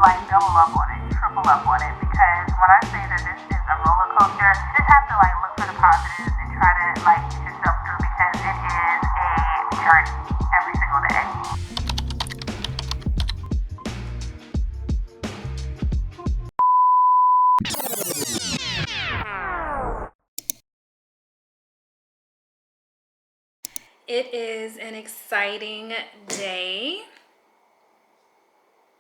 like double up on it, triple up on it, because when I say that this is a roller coaster, you just have to like look for the positives and try to like get yourself through, because it is a journey every single day. It is an exciting day.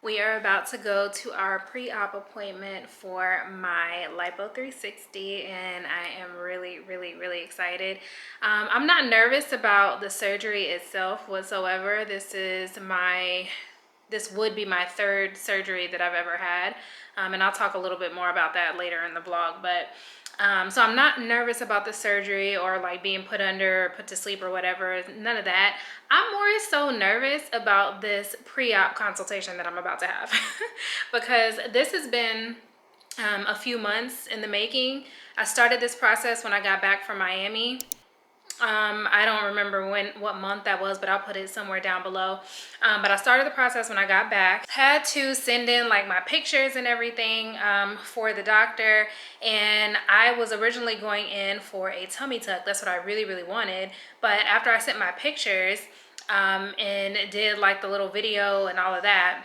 We are about to go to our pre-op appointment for my Lipo 360, and I am really excited. I'm not nervous about the surgery itself whatsoever. This would be my third surgery that I've ever had, and I'll talk a little bit more about that later in the vlog. But so I'm not nervous about the surgery or like being put to sleep or whatever, none of that. I'm more so nervous about this pre-op consultation that I'm about to have because this has been a few months in the making. I started this process when I got back from Miami. I don't remember what month that was, but I'll put it somewhere down below. But I started the process when I got back. Had to send in like my pictures and everything for the doctor, and I was originally going in for a tummy tuck. That's what I really wanted. But after I sent my pictures and did like the little video and all of that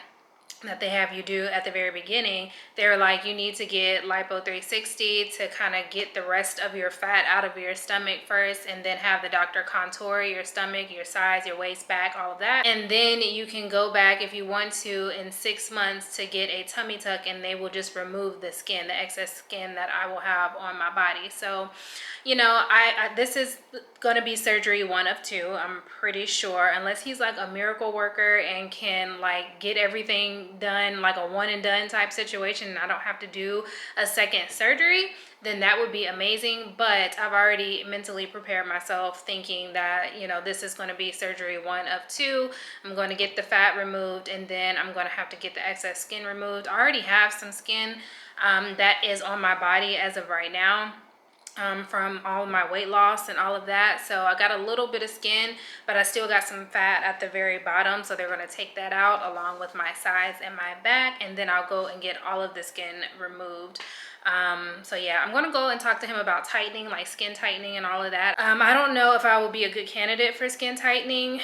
they have you do at the very beginning, they were like, you need to get Lipo 360 to kind of get the rest of your fat out of your stomach first, and then have the doctor contour your stomach, your size, your waist back, all of that. And then you can go back if you want to in 6 months to get a tummy tuck, and they will just remove the skin, the excess skin that I will have on my body. So, you know, this is going to be surgery 1 of 2, I'm pretty sure, unless he's like a miracle worker and can like get everything done, like a one and done type situation, and I don't have to do a second surgery, then that would be amazing. But I've already mentally prepared myself thinking that, you know, this is going to be surgery 1 of 2. I'm going to get the fat removed, and then I'm going to have to get the excess skin removed. I already have some skin that is on my body as of right now, from all of my weight loss and all of that. So I got a little bit of skin, but I still got some fat at the very bottom. So they're going to take that out along with my sides and my back, and then I'll go and get all of the skin removed. So yeah, I'm gonna go and talk to him about tightening, like skin tightening and all of that. I don't know if I will be a good candidate for skin tightening.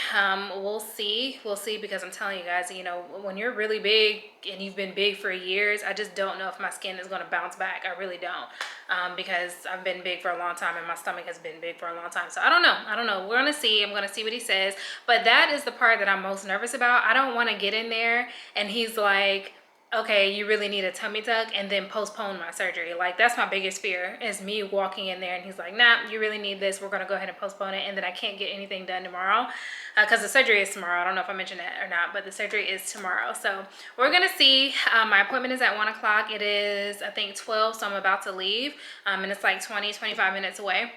We'll see, because I'm telling you guys, you know, when you're really big and you've been big for years, I just don't know if my skin is gonna bounce back. I really don't, because I've been big for a long time and my stomach has been big for a long time. So I don't know. We're gonna see. I'm gonna see what he says. But that is the part that I'm most nervous about. I don't want to get in there and he's like, okay, you really need a tummy tuck, and then postpone my surgery. Like, that's my biggest fear, is me walking in there and he's like, nah, you really need this, we're gonna go ahead and postpone it, and then I can't get anything done tomorrow, because the surgery is tomorrow. I don't know if I mentioned that or not, but the surgery is tomorrow. So we're gonna see. My appointment is at 1 o'clock. It is, I think, 12, so I'm about to leave, and it's like 20-25 minutes away.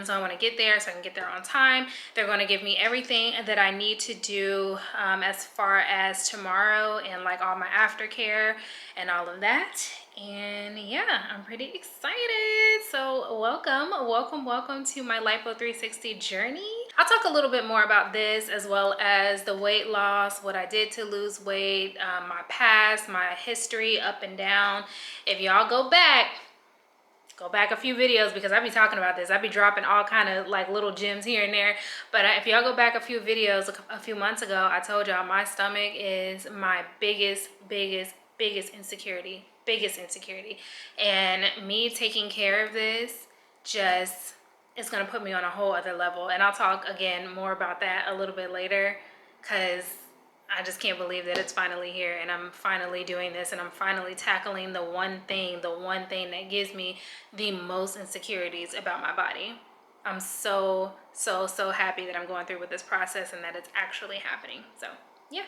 So I want to get there so I can get there on time. They're going to give me everything that I need to do as far as tomorrow, and like all my aftercare and all of that. And yeah, I'm pretty excited. So welcome to my Lipo 360 journey. I'll talk a little bit more about this, as well as the weight loss, what I did to lose weight, my past, my history up and down. If y'all go back a few videos, because I be talking about this. I be dropping all kind of like little gems here and there. But if y'all go back a few videos a few months ago, I told y'all my stomach is my biggest insecurity. And me taking care of this just is going to put me on a whole other level. And I'll talk again more about that a little bit later, because I just can't believe that it's finally here, and I'm finally doing this, and I'm finally tackling the one thing that gives me the most insecurities about my body. I'm so happy that I'm going through with this process and that it's actually happening. So yeah.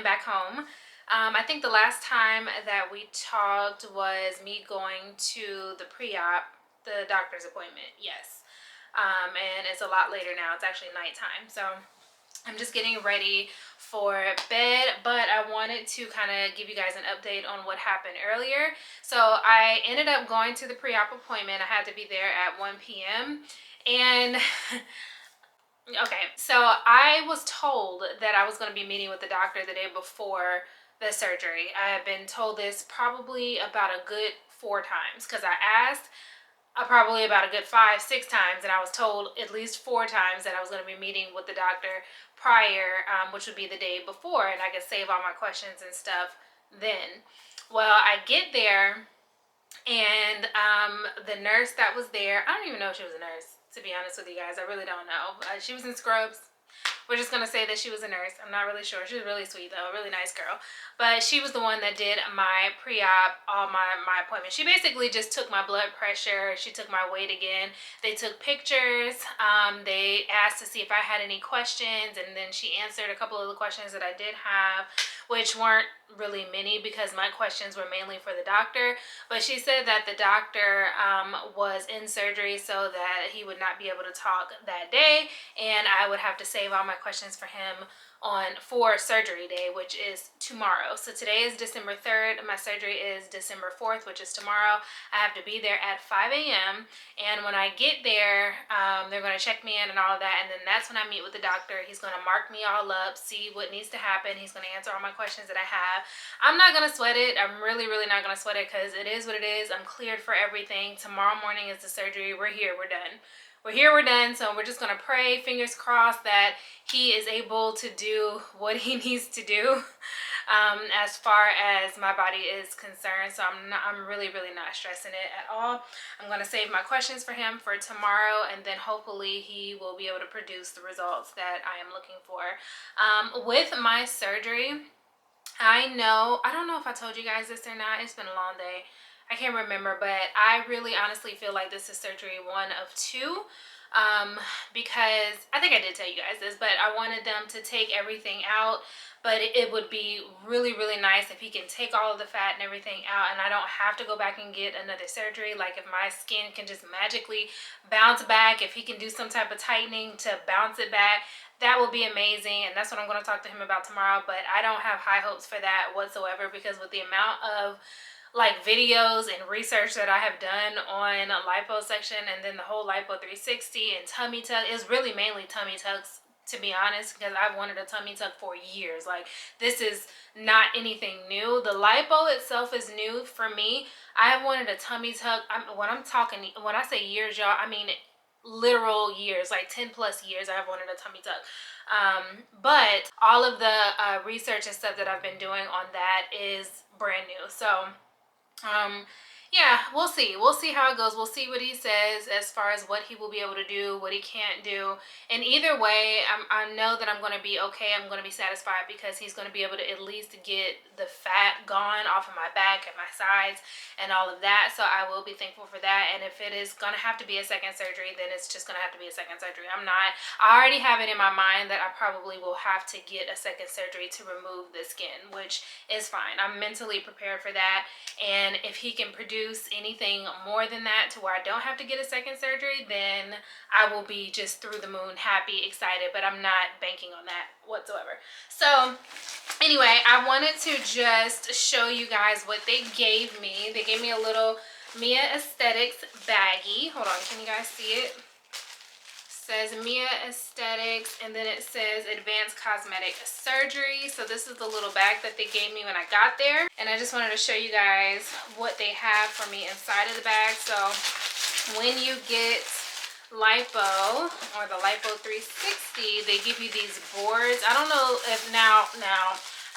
Back home. I think the last time that we talked was me going to the pre-op, the doctor's appointment. Yes. And it's a lot later now. It's actually nighttime. So I'm just getting ready for bed, but I wanted to kind of give you guys an update on what happened earlier. So I ended up going to the pre-op appointment. I had to be there at 1 p.m. and okay, so I was told that I was going to be meeting with the doctor the day before the surgery. I have been told this probably about a good 4 times because I asked probably about a good 5, 6 times, and I was told at least 4 times that I was going to be meeting with the doctor prior, which would be the day before, and I could save all my questions and stuff then. Well, I get there, and the nurse that was there, I don't even know if she was a nurse, to be honest with you guys. I really don't know. She was in scrubs. We're just going to say that she was a nurse. I'm not really sure. She was really sweet, though. A really nice girl. But she was the one that did my pre-op, all my appointments. She basically just took my blood pressure. She took my weight again. They took pictures. They asked to see if I had any questions. And then she answered a couple of the questions that I did have, which weren't really many because my questions were mainly for the doctor. But she said that the doctor was in surgery so that he would not be able to talk that day. And I would have to save all my questions for him for surgery day, which is tomorrow. So today is December 3rd. My surgery is December 4th, which is tomorrow. I have to be there at 5 a.m. And when I get there, they're going to check me in and all of that. And then that's when I meet with the doctor. He's going to mark me all up, see what needs to happen. He's going to answer all my questions that I have. I'm not going to sweat it. I'm really not going to sweat it because it is what it is. I'm cleared for everything. Tomorrow morning is the surgery. We're here. We're done. We're here, we're done. So we're just going to pray, fingers crossed, that he is able to do what he needs to do as far as my body is concerned. So I'm really not stressing it at all. I'm going to save my questions for him for tomorrow, and then hopefully he will be able to produce the results that I am looking for. With my surgery, I don't know if I told you guys this or not. It's been a long day. I can't remember, but I really honestly feel like this is surgery 1 of 2. Because I think I did tell you guys this, but I wanted them to take everything out, but it would be really nice if he can take all of the fat and everything out and I don't have to go back and get another surgery. Like if my skin can just magically bounce back, if he can do some type of tightening to bounce it back, that will be amazing. And that's what I'm going to talk to him about tomorrow. But I don't have high hopes for that whatsoever, because with the amount of like videos and research that I have done on liposuction and then the whole Lipo 360 and tummy tuck, is really mainly tummy tucks, to be honest, because I've wanted a tummy tuck for years. Like, this is not anything new. The lipo itself is new for me. I have wanted a tummy tuck. When I say years, y'all, I mean literal years, like 10 plus years. I have wanted a tummy tuck. But all of the research and stuff that I've been doing on that is brand new. So yeah, we'll see how it goes. We'll see what he says as far as what he will be able to do, what he can't do. And either way, I know that I'm going to be okay. I'm going to be satisfied because he's going to be able to at least get the fat gone off of my back and my sides and all of that. So I will be thankful for that. And if it is going to have to be a second surgery, then it's just going to have to be a second surgery. I already have it in my mind that I probably will have to get a second surgery to remove the skin, which is fine. I'm mentally prepared for that. And if he can produce anything more than that to where I don't have to get a second surgery, then I will be just through the moon, happy, excited. But I'm not banking on that whatsoever. So anyway, I wanted to just show you guys what they gave me. They gave me a little Mia Aesthetics baggie. Hold on, can you guys see it? Says Mia Aesthetics, and then it says Advanced Cosmetic Surgery. So this is the little bag that they gave me when I got there, and I just wanted to show you guys what they have for me inside of the bag. So when you get Lipo or the Lipo 360, they give you these boards. I don't know if now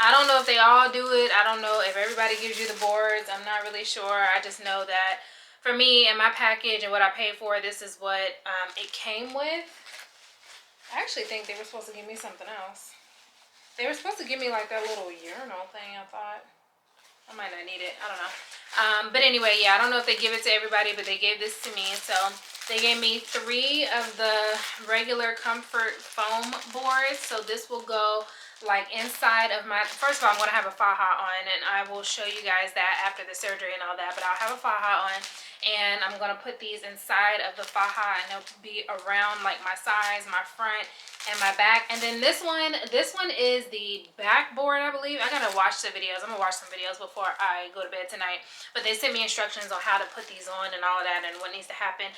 I don't know if they all do it. I don't know if everybody gives you the boards. I'm not really sure. I just know that for me and my package and what I paid for, this is what it came with. I actually think they were supposed to give me something else. They were supposed to give me like that little urinal thing, I thought. I might not need it. I don't know. But anyway, yeah, I don't know if they give it to everybody, but they gave this to me. So they gave me 3 of the regular comfort foam boards. So this will go like inside of my, first of all, I'm going to have a faja on, and I will show you guys that after the surgery and all that, but I'll have a faja on, and I'm going to put these inside of the faja, and they'll be around like my sides, my front, and my back. And then this one is the backboard, I believe. I gotta watch the videos. I'm gonna watch some videos before I go to bed tonight, but they sent me instructions on how to put these on and all of that and what needs to happen.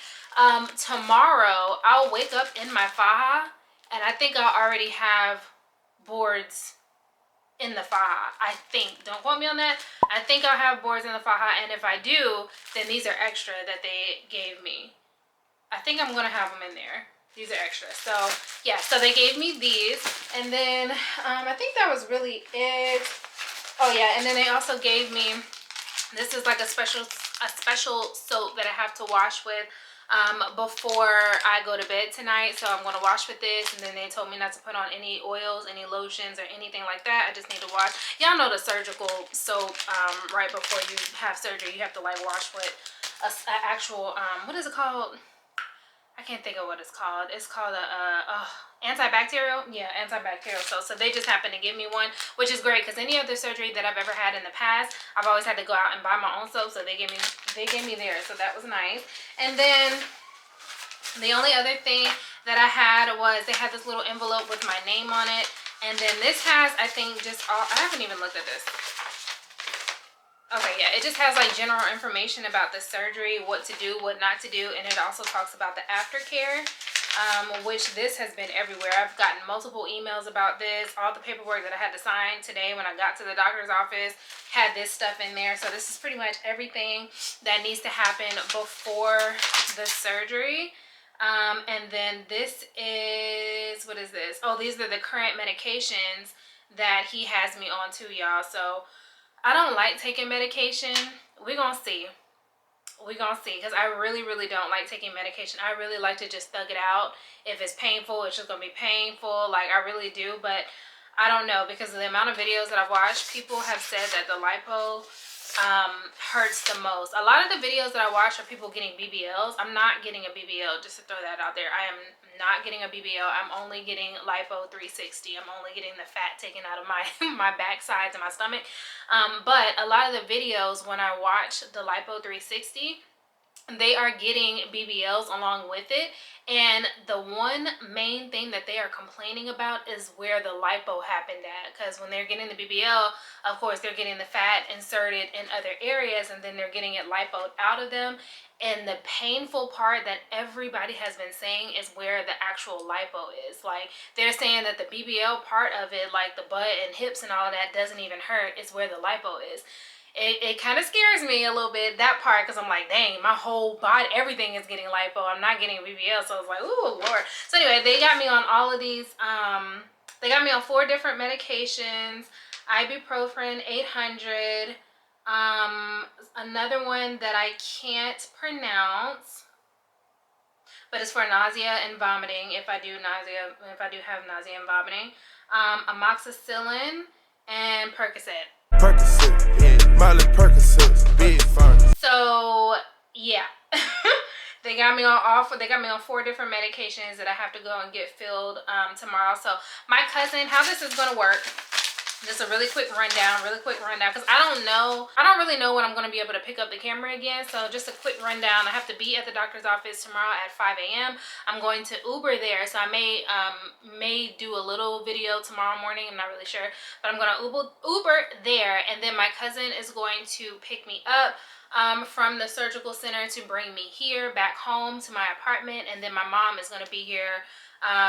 Tomorrow I'll wake up in my faja, and I think I'll already have boards in the faja. I think, don't quote me on that, I think I'll have boards in the faja, and if I do, then these are extra that they gave me. I think I'm gonna have them in there. These are extra. So yeah, so they gave me these, and then I think that was really it. Oh yeah, and then they also gave me, this is like a special soap that I have to wash with before I go to bed tonight. So I'm going to wash with this, and then they told me not to put on any oils, any lotions, or anything like that. I just need to wash. Y'all know the surgical soap, right before you have surgery, you have to like wash with a actual what is it called? I can't think of what it's called. It's called a antibacterial. Yeah, antibacterial. So they just happened to give me one, which is great, because any other surgery that I've ever had in the past, I've always had to go out and buy my own soap. So they gave me theirs. So that was nice. And then the only other thing that I had was they had this little envelope with my name on it. And then this has, I think, just all, I haven't even looked at this. Okay, yeah, it just has like general information about the surgery, what to do, what not to do, and it also talks about the aftercare, which this has been everywhere. I've gotten multiple emails about this. All the paperwork that I had to sign today when I got to the doctor's office had this stuff in there. So this is pretty much everything that needs to happen before the surgery. And then this is, what is this? Oh, these are the current medications that he has me on too, y'all. So I don't like taking medication. We're gonna see. We're gonna see, because I really don't like taking medication. I really like to just thug it out. If it's painful, it's just gonna be painful. Like, I really do. But I don't know, because of the amount of videos that I've watched, people have said that the lipo hurts the most. A lot of the videos that I watch are people getting BBLs. I'm not getting a BBL, just to throw that out there. I am not getting a BBL. I'm only getting Lipo 360. I'm only getting the fat taken out of my my back sides and my stomach. But a lot of the videos when I watch the Lipo 360, they are getting BBLs along with it, and the one main thing that they are complaining about is where the lipo happened at, because when they're getting the BBL, of course they're getting the fat inserted in other areas, and then they're getting it lipoed out of them. And the painful part that everybody has been saying is where the actual lipo is. Like, they're saying that the BBL part of it, like the butt and hips and all of that, doesn't even hurt. It's where the lipo is. It kind of scares me a little bit, that part, because I'm like, dang, my whole body, everything is getting lipo. I'm not getting BBL, so it's like, ooh, Lord. So anyway, they got me on all of these. They got me on 4 different medications. Ibuprofen 800. Another one that I can't pronounce, but it's for nausea and vomiting. If I do have nausea and vomiting. Amoxicillin and Percocet. Percocet, yeah, Miley Percocet, big fun. So yeah, they got me on 4 different medications that I have to go and get filled tomorrow. So my cousin, how this is gonna work, just a really quick rundown, because I don't really know when I'm going to be able to pick up the camera again. So just a quick rundown. I have to be at the doctor's office tomorrow at 5 a.m. I'm going to Uber there, so I may do a little video tomorrow morning. I'm not really sure, but I'm going to Uber there, and then my cousin is going to pick me up from the surgical center to bring me here back home to my apartment, and then my mom is going to be here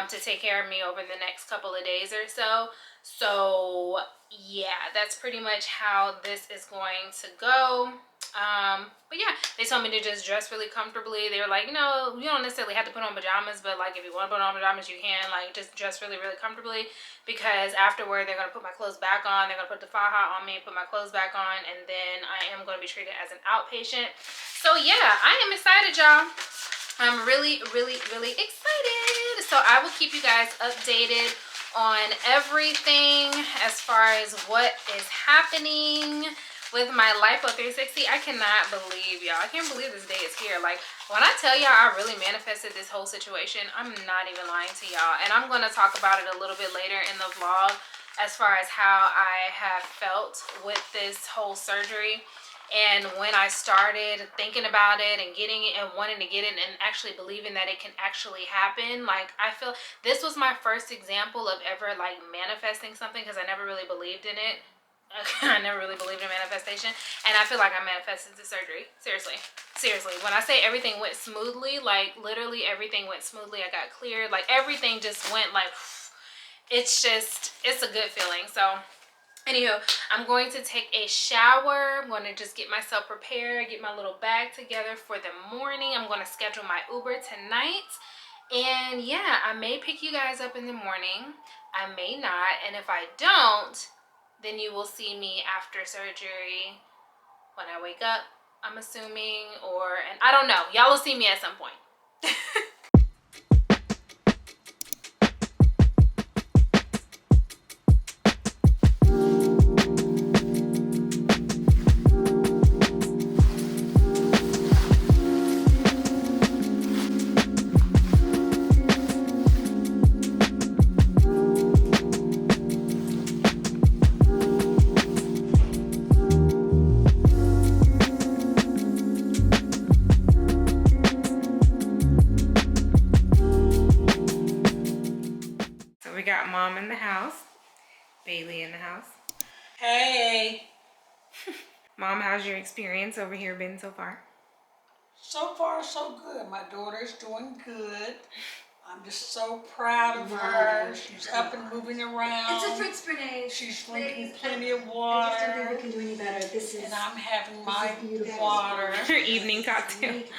to take care of me over the next couple of days or so. So yeah, that's pretty much how this is going to go. But yeah, they told me to just dress really comfortably. They were like, you know, you don't necessarily have to put on pajamas, but like if you want to put on pajamas, you can. Like, just dress really comfortably, because afterward they're going to put my clothes back on. They're going to put the faja on me, put my clothes back on, and then I am going to be treated as an outpatient. So yeah, I am excited, y'all. I'm really excited. So I will keep you guys updated on everything as far as what is happening with my Lipo 360. I cannot believe, y'all. I can't believe this day is here. Like, when I tell y'all I really manifested this whole situation, I'm not even lying to y'all. And I'm going to talk about it a little bit later in the vlog. as far as how I have felt with this whole surgery. And when I started thinking about it and getting it and wanting to get it and actually believing that it can actually happen, like I feel this was my first example of ever like manifesting something, because I never really believed in it. I never really believed in manifestation, and I feel like I manifested the surgery. Seriously. When I say everything went smoothly, like literally everything went smoothly. I got cleared, like everything just went like, it's a good feeling. So anywho, I'm going to take a shower. I'm going to just get myself prepared, get my little bag together for the morning. I'm going to schedule my Uber tonight. And yeah, I may pick you guys up in the morning. I may not. And if I don't, then you will see me after surgery when I wake up, I'm assuming. And I don't know. Y'all will see me at some point. So we got Mom in the house, Bailey in the house. Hey, Mom, how's your experience over here been so far? so far so good. My daughter's doing good. I'm just so proud of her. She's up and moving around. It's a Fritz grenade. She's drinking plenty of I just don't water. think we can do any better. This is. And I'm having my beautiful. water. Your evening cocktail. Okay.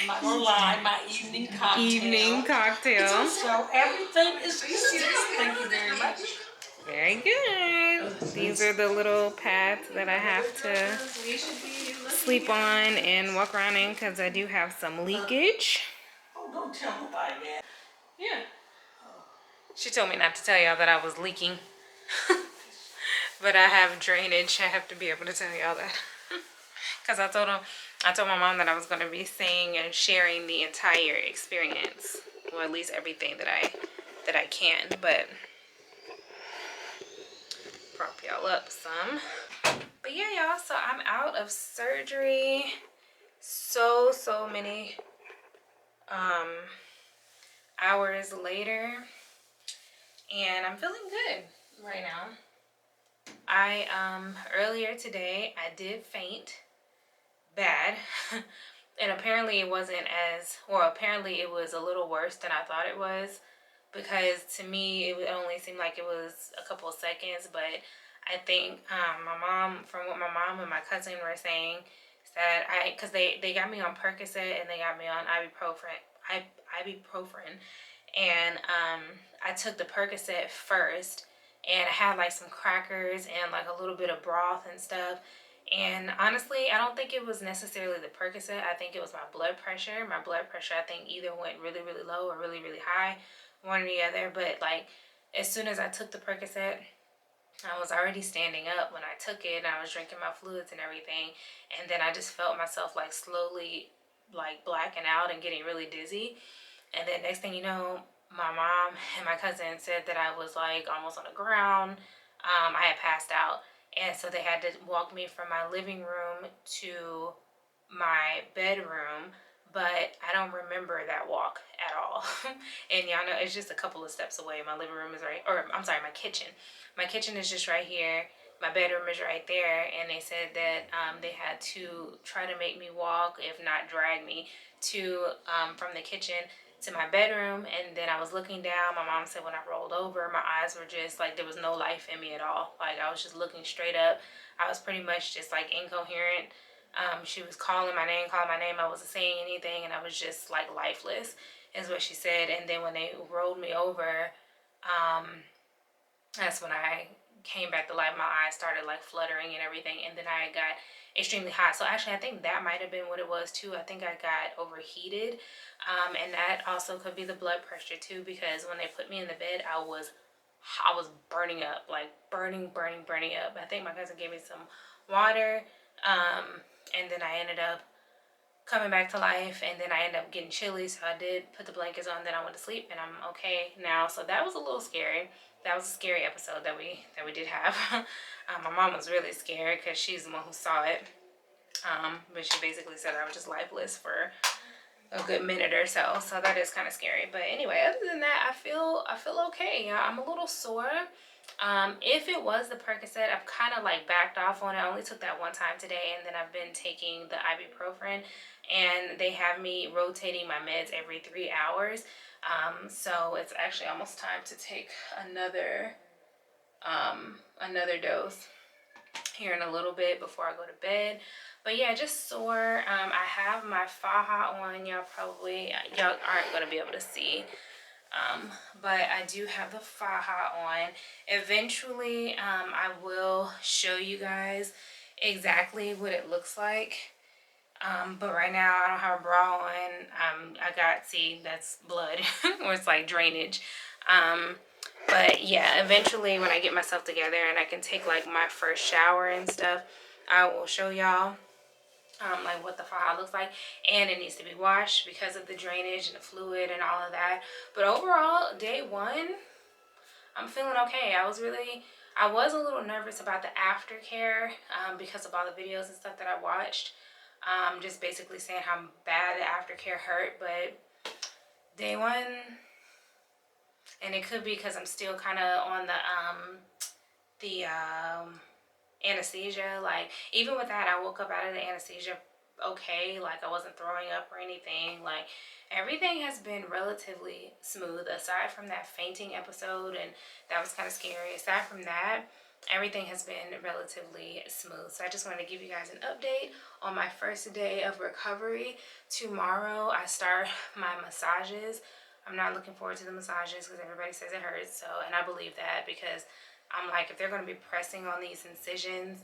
I'm not gonna lie, my evening cocktail. Evening cocktail. So everything is good. Thank you very much. Very good. These are the little pads that I have to sleep on and walk around in because I do have some leakage. Oh, don't tell nobody that. Yeah. She told me not to tell y'all that I was leaking. But I have drainage. I have to be able to tell y'all that. Because I told my mom that I was going to be saying and sharing the entire experience. Or at least everything that I can. But prop y'all up some. But yeah, y'all, so I'm out of surgery. So many hours later. And I'm feeling good right now. I earlier today I did faint bad. And apparently it wasn't apparently it was a little worse than I thought it was, because to me it only seemed like it was a couple of seconds. But I think from what my mom and my cousin were saying, is that because they got me on Percocet and they got me on ibuprofen, and I took the Percocet first, and I had like some crackers and like a little bit of broth and stuff. And honestly, I don't think it was necessarily the Percocet. I think it was my blood pressure. My blood pressure, I think, either went really, really low or really, really high, one or the other. But like, as soon as I took the Percocet, I was already standing up when I took it, and I was drinking my fluids and everything. And then I just felt myself like slowly like blacking out and getting really dizzy. And then next thing you know, my mom and my cousin said that I was like almost on the ground. I had passed out. And so they had to walk me from my living room to my bedroom. But I don't remember that walk at all. And y'all know it's just a couple of steps away. My living room is my kitchen. My kitchen is just right here. My bedroom is right there. And they said that they had to try to make me walk, if not drag me, from the kitchen to my bedroom. And then I was looking down. My mom said when I rolled over, my eyes were just like, there was no life in me at all. Like I was just looking straight up. I was pretty much just like incoherent. She was calling my name. I wasn't saying anything, and I was just like lifeless, is what she said. And then when they rolled me over, that's when I came back to life. My eyes started like fluttering and everything, and then I got extremely hot. So actually, I think that might have been what it was too. I think I got overheated, and that also could be the blood pressure too. Because when they put me in the bed, I was burning up, like burning up. I think my cousin gave me some water, and then I ended up coming back to life, and then I ended up getting chilly, so I did put the blankets on, then I went to sleep, and I'm okay now. So that was a little scary. That was a scary episode that we did have. My mom was really scared because she's the one who saw it. But she basically said I was just lifeless for a good minute or so. So that is kind of scary. But anyway, other than that, I feel okay. I'm a little sore. If it was the Percocet, I've kind of like backed off on it. I only took that one time today, and then I've been taking the ibuprofen, and they have me rotating my meds every 3 hours. So it's actually almost time to take another dose here in a little bit before I go to bed. But yeah, just sore. I have my faja on. Y'all aren't gonna be able to see. But I do have the faja on. Eventually, I will show you guys exactly what it looks like. But right now I don't have a bra on. See, that's blood, or it's like drainage. But yeah, eventually when I get myself together and I can take like my first shower and stuff, I will show y'all like what the faja looks like. And it needs to be washed because of the drainage and the fluid and all of that. But overall, day one, I'm feeling okay. I was a little nervous about the aftercare because of all the videos and stuff that I watched. Just basically saying how bad the aftercare hurt. But day one, and it could be because I'm still kind of on the anesthesia. Like, even with that, I woke up out of the anesthesia okay. Like, I wasn't throwing up or anything. Like, everything has been relatively smooth aside from that fainting episode, and that was kind of scary. Aside from that, everything has been relatively smooth. So I just wanted to give you guys an update on my first day of recovery. Tomorrow I start my massages. I'm not looking forward to the massages because everybody says it hurts. So, and I believe that because I'm like, if they're going to be pressing on these incisions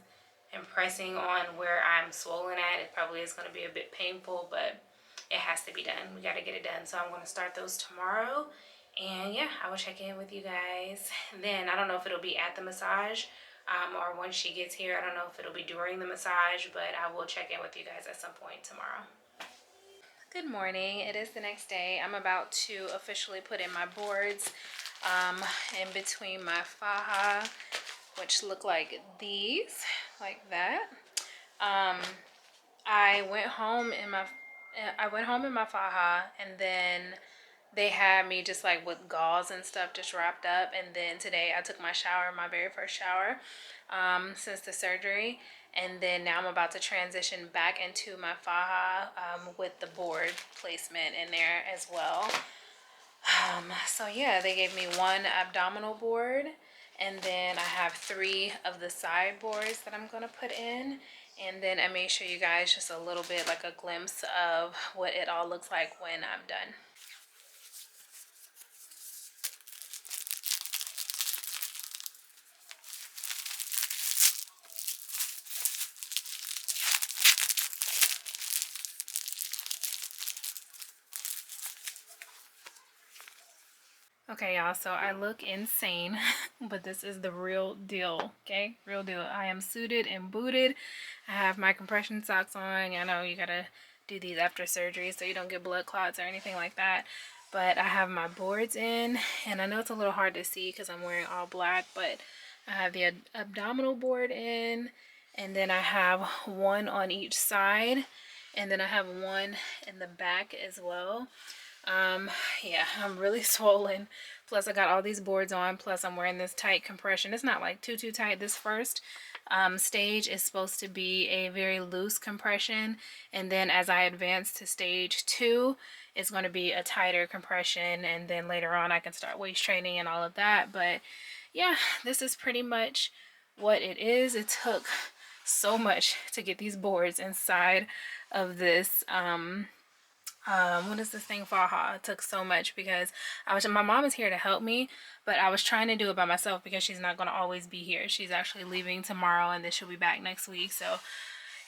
and pressing on where I'm swollen at, it probably is going to be a bit painful, but it has to be done. We got to get it done. So I'm going to start those tomorrow. And yeah, I will check in with you guys. Then I don't know if it'll be at the massage or when she gets here. I don't know if it'll be during the massage, but I will check in with you guys at some point tomorrow. Good morning. It is the next day. I'm about to officially put in my boards in between my faja, which look like these, like that. I went home in my faja, and then they had me just like with gauze and stuff just wrapped up. And then today I took my shower, my very first shower since the surgery. And then now I'm about to transition back into my faja with the board placement in there as well. So yeah, they gave me one abdominal board, and then I have 3 of the side boards that I'm gonna put in. And then I may show you guys just a little bit, like a glimpse of what it all looks like when I'm done. Okay, y'all, so I look insane, but this is the real deal, okay? Real deal. I am suited and booted. I have my compression socks on. I know you gotta do these after surgery so you don't get blood clots or anything like that. But I have my boards in, and I know it's a little hard to see because I'm wearing all black, but I have the abdominal board in, and then I have one on each side, and then I have one in the back as well. Yeah, I'm really swollen. Plus I got all these boards on, plus I'm wearing this tight compression. It's not like too tight. This first stage is supposed to be a very loose compression, and then as I advance to stage 2, it's going to be a tighter compression, and then later on I can start waist training and all of that. But yeah, this is pretty much what it is. It took so much to get these boards inside of this what is this thing, faja. It took so much because my mom is here to help me, but I was trying to do it by myself because she's not going to always be here. She's actually leaving tomorrow, and then she'll be back next week. So,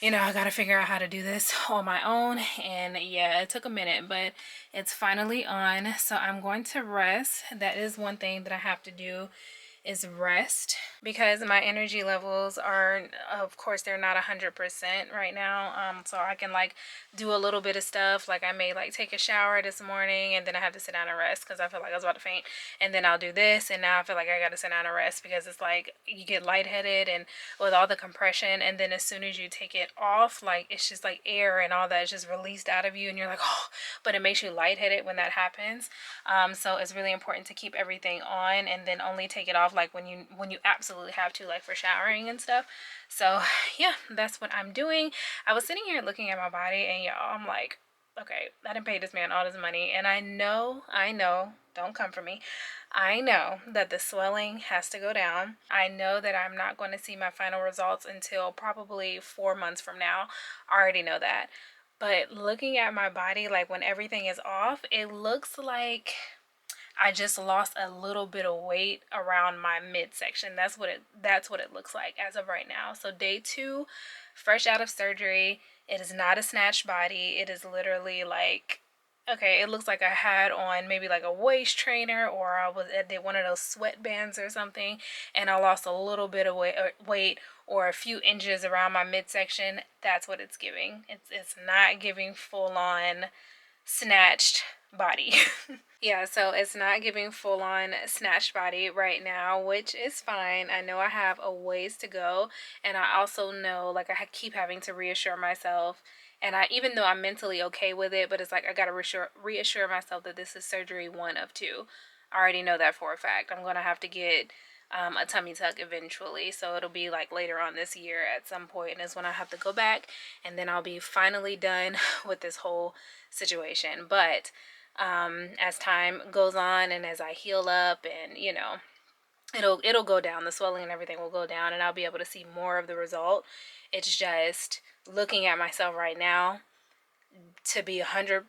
you know, I got to figure out how to do this on my own. And yeah, it took a minute, but it's finally on. So I'm going to rest. That is one thing that I have to do, is rest. because my energy levels are, of course, they're not 100% right now. So I can like do a little bit of stuff. Like I may like take a shower this morning and then I have to sit down and rest because I feel like I was about to faint. And then I'll do this and now I feel like I got to sit down and rest because it's like you get lightheaded and with all the compression. And then as soon as you take it off, like it's just like air and all that is just released out of you and you're like, oh, but it makes you lightheaded when that happens. So it's really important to keep everything on and then only take it off like when you absolutely have to, like for showering and stuff. So yeah, that's what I'm doing. I was sitting here looking at my body and y'all, I'm like, okay, I didn't pay this man all this money and I know, don't come for me. I know that the swelling has to go down. I know that I'm not going to see my final results until probably 4 months from now. I already know that. But looking at my body, like when everything is off, it looks like I just lost a little bit of weight around my midsection. That's what it looks like as of right now. So day 2, fresh out of surgery. It is not a snatched body. It is literally like, okay, it looks like I had on maybe like a waist trainer or I did one of those sweatbands or something and I lost a little bit of weight or a few inches around my midsection. That's what it's giving. It's not giving full on snatched body. Yeah, so it's not giving full on snatched body right now, which is fine. I know I have a ways to go and I also know like I keep having to reassure myself and even though I'm mentally okay with it, but it's like I gotta reassure myself that this is surgery 1 of 2. I already know that for a fact. I'm gonna have to get a tummy tuck eventually, so it'll be like later on this year at some point and is when I have to go back and then I'll be finally done with this whole situation. But as time goes on and as I heal up and you know it'll go down, the swelling and everything will go down and I'll be able to see more of the result. It's just looking at myself right now, to be 100%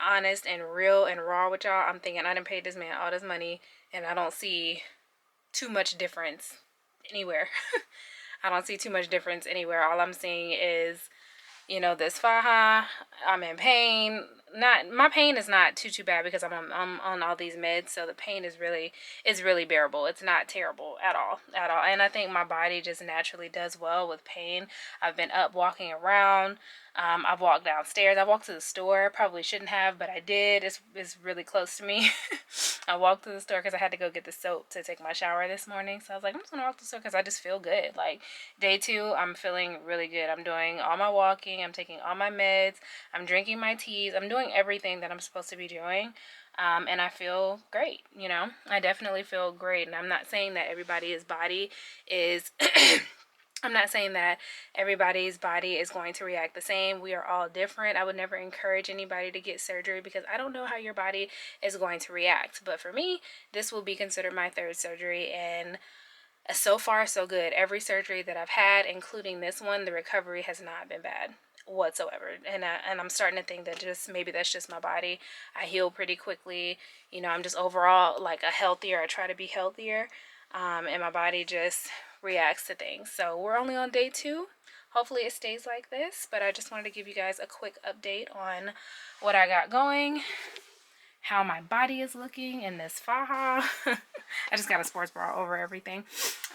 honest and real and raw with y'all, I'm thinking I done paid this man all this money and I don't see too much difference anywhere. I don't see too much difference anywhere. All I'm seeing is, you know, this faja. I'm in pain. My pain is not too bad because I'm on all these meds, so the pain is really bearable. It's not terrible at all. And I think my body just naturally does well with pain. I've been up walking around. I've walked downstairs. I walked to the store. Probably shouldn't have, but I did. It's really close to me. I walked to the store because I had to go get the soap to take my shower this morning. So I was like, I'm just gonna walk to the store because I just feel good. Like day 2, I'm feeling really good. I'm doing all my walking. I'm taking all my meds. I'm drinking my teas. I'm doing everything that I'm supposed to be doing. And I feel great. You know, I definitely feel great. And I'm not saying that everybody's body is. I'm not saying that everybody's body is going to react the same. We are all different. I would never encourage anybody to get surgery because I don't know how your body is going to react. But for me, this will be considered my 3rd surgery and so far so good. Every surgery that I've had, including this one, the recovery has not been bad whatsoever. And I'm starting to think that just maybe that's just my body. I heal pretty quickly. You know, I'm just overall like I try to be healthier. And my body just reacts to things. So we're only on day 2. Hopefully it stays like this, but I just wanted to give you guys a quick update on what I got going, how my body is looking in this faja. I just got a sports bra over everything.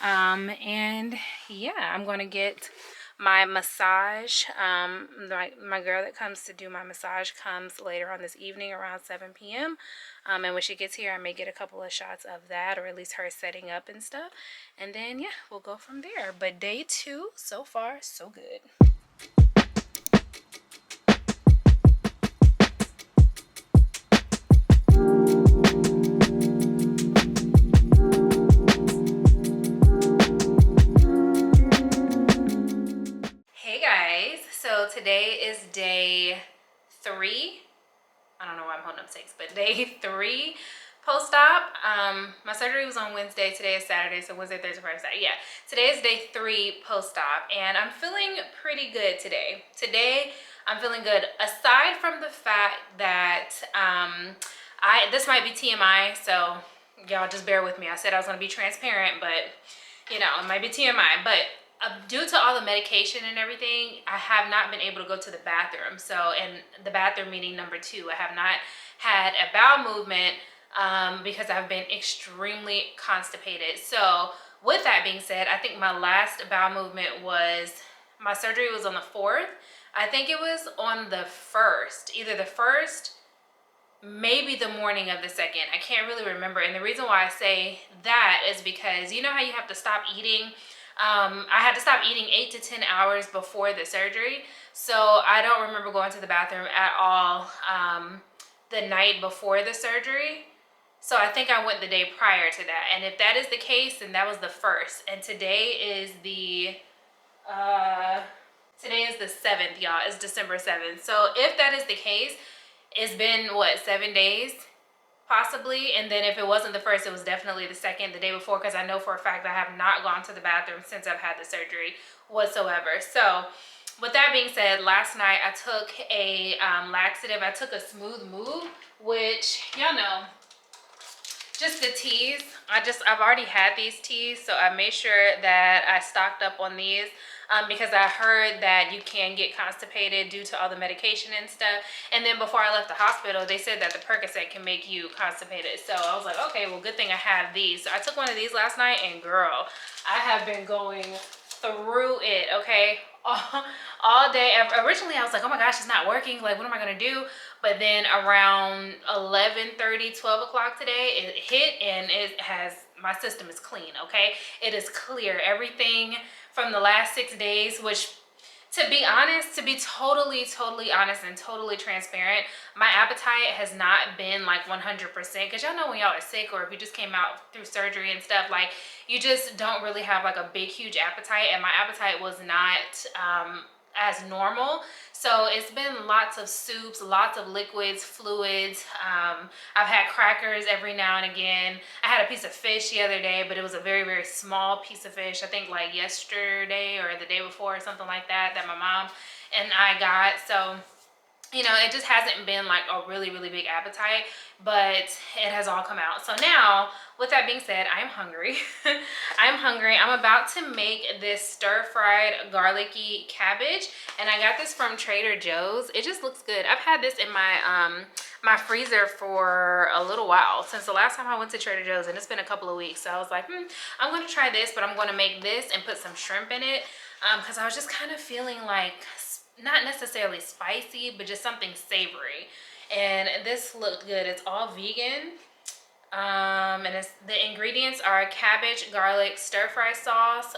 And yeah, I'm going to get my massage. My girl that comes to do my massage comes later on this evening around 7 p.m. And when she gets here, I may get a couple of shots of that, or at least her setting up and stuff. And then, yeah, we'll go from there. But day 2, so far, so good. Hey guys, so today is day 3. I don't know why I'm holding up 6, but day 3 post-op. My surgery was on Wednesday. Today is Saturday, so Wednesday, Thursday, Friday, Saturday. Yeah, today is day 3 post-op, and I'm feeling pretty good today. Today, I'm feeling good, aside from the fact that this might be TMI, so y'all just bear with me. I said I was going to be transparent, but, you know, it might be TMI, but due to all the medication and everything, I have not been able to go to the bathroom. So, and the bathroom meaning number 2, I have not had a bowel movement because I've been extremely constipated. So with that being said, I think my last bowel movement was, my surgery was on the 4th. I think it was on the 1st, either the 1st, maybe the morning of the 2nd. I can't really remember. And the reason why I say that is because you know how you have to stop eating? I had to stop eating 8 to 10 hours before the surgery. So I don't remember going to the bathroom at all the night before the surgery. So I think I went the day prior to that. And if that is the case, then that was the 1st. And today is the 7th, y'all. It's December 7th. So if that is the case, it's been what, 7 days possibly. And then if it wasn't the 1st, it was definitely the 2nd, the day before, because I know for a fact I have not gone to the bathroom since I've had the surgery whatsoever. So with that being said, last night I took a laxative. I took a Smooth Move, which y'all know, just the teas. I've already had these teas, so I made sure that I stocked up on these because I heard that you can get constipated due to all the medication and stuff. And then before I left the hospital, they said that the Percocet can make you constipated. So I was like, okay, well, good thing I have these. So I took one of these last night, and girl, I have been going through it, okay? All day. Originally, I was like, oh my gosh, it's not working. Like, what am I gonna do? But then around 11:30, 12 o'clock today, it hit, and it has, my system is clean, okay? It is clear. Everything from the last 6 days, which, to be honest, to be totally honest and totally transparent, my appetite has not been like 100%, because y'all know when y'all are sick, or if you just came out through surgery and stuff, like, you just don't really have like a big, huge appetite, and my appetite was not as normal. So it's been lots of soups, lots of liquids, fluids. I've had crackers every now and again. I had a piece of fish the other day, but it was a very, very small piece of fish. I think like yesterday or the day before or something like that, that my mom and I got. So, you know, it just hasn't been like a really, really big appetite, but it has all come out. So now, with that being said, I am hungry. I'm hungry. I'm about to make this stir-fried garlicky cabbage, and I got this from Trader Joe's. It just looks good. I've had this in my my freezer for a little while, since the last time I went to Trader Joe's, and it's been a couple of weeks. So I was like, I'm gonna try this, but I'm gonna make this and put some shrimp in it, because I was just kind of feeling like, not necessarily spicy, but just something savory. And this looked good. It's all vegan. And the ingredients are cabbage, garlic, stir-fry sauce,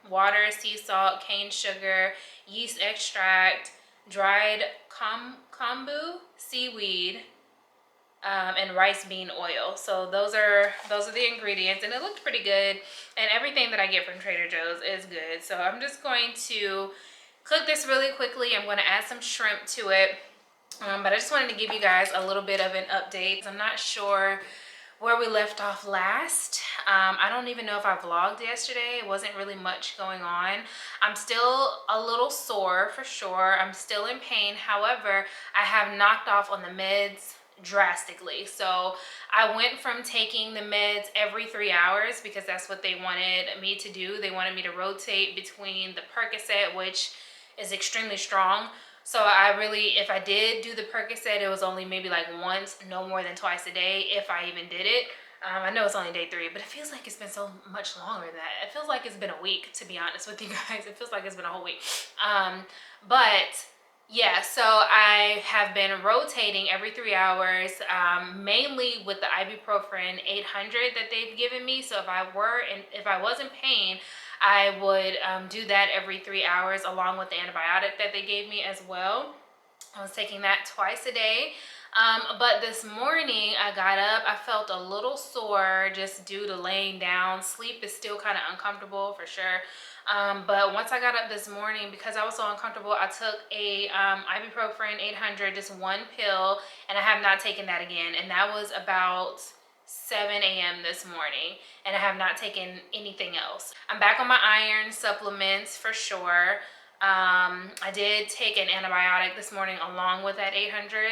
water, sea salt, cane sugar, yeast extract, dried kombu, seaweed, and rice bean oil. So those are the ingredients, and it looked pretty good. And everything that I get from Trader Joe's is good. So I'm just going to cook this really quickly. I'm going to add some shrimp to it, but I just wanted to give you guys a little bit of an update. I'm not sure where we left off last. I don't even know if I vlogged yesterday. It wasn't really much going on. I'm still a little sore for sure. I'm still in pain. However, I have knocked off on the meds drastically. So I went from taking the meds every 3 hours, because that's what they wanted me to do. They wanted me to rotate between the Percocet, which is extremely strong. So I really, if I did do the Percocet, it was only maybe like once, no more than twice a day, if I even did it. I know it's only day 3, but it feels like it's been so much longer than that. It feels like it's been a week, to be honest with you guys. It feels like it's been a whole week. But yeah, so I have been rotating every 3 hours, mainly with the ibuprofen 800 that they've given me. So if I was in pain, I would do that every 3 hours, along with the antibiotic that they gave me as well. I was taking that twice a day. But this morning I got up, I felt a little sore just due to laying down. Sleep is still kind of uncomfortable for sure. But once I got up this morning, because I was so uncomfortable, I took a ibuprofen 800, just one pill, and I have not taken that again. And that was about 7 a.m. this morning, and I have not taken anything else. I'm back on my iron supplements for sure. I did take an antibiotic this morning along with that 800,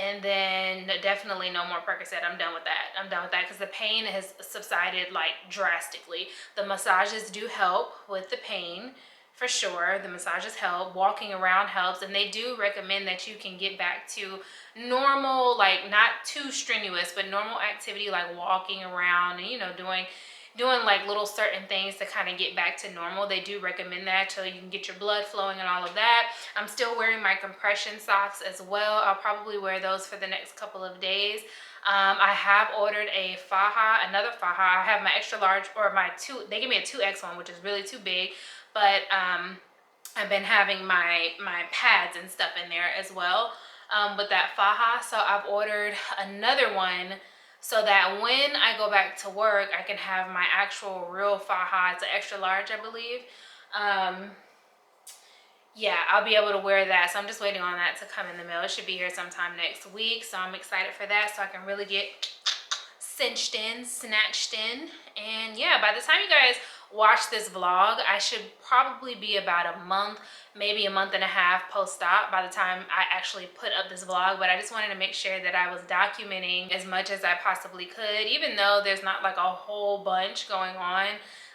and then definitely no more Percocet. I'm done with that. I'm done with that because the pain has subsided like drastically. The massages do help with the pain. for sure. The massages help. Walking around helps. And they do recommend that you can get back to normal, like not too strenuous, but normal activity like walking around and, you know, doing like little certain things to kind of get back to normal. They do recommend that so you can get your blood flowing and all of that. I'm still wearing my compression socks as well. I'll probably wear those for the next couple of days. I have ordered a faja, another faja. I have my extra large, or my two, they give me a 2X one, which is really too big. But I've been having my pads and stuff in there as well with that faja. So I've ordered another one so that when I go back to work, I can have my actual real faja. It's an extra large, I believe. Yeah, I'll be able to wear that. So I'm just waiting on that to come in the mail. It should be here sometime next week. So I'm excited for that, so I can really get cinched in, snatched in. And yeah, by the time you guys watch this vlog, I should probably be about a month, maybe a month and a half post-op by the time I actually put up this vlog. But I just wanted to make sure that I was documenting as much as I possibly could, even though there's not like a whole bunch going on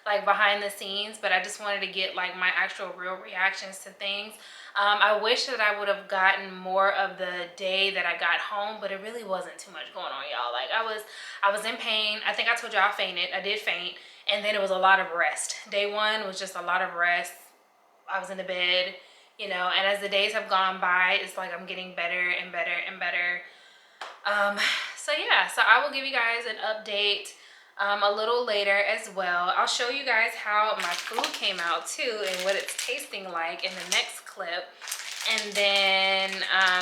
like behind the scenes, but I just wanted to get like my actual real reactions to things. I wish that I would have gotten more of the day that I got home, but it really wasn't too much going on, y'all. Like I was in pain. I think I told y'all I fainted. I did faint. And then it was a lot of rest. Day one was just a lot of rest. I was in the bed, you know, and as the days have gone by, it's like I'm getting better and better and better. So yeah, so I will give you guys an update a little later as well. I'll show you guys how my food came out too and what it's tasting like in the next clip. And then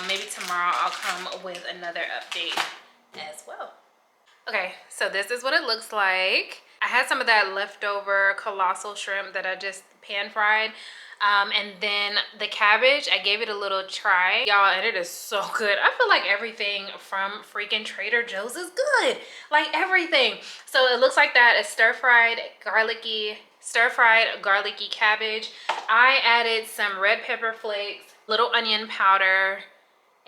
maybe tomorrow I'll come with another update as well. Okay, so this is what it looks like. I had some of that leftover colossal shrimp that I just pan fried. And then the cabbage, I gave it a little try, y'all, and it is so good. I feel like everything from freaking Trader Joe's is good. Like everything. So it looks like that. It's stir-fried garlicky cabbage. I added some red pepper flakes, little onion powder,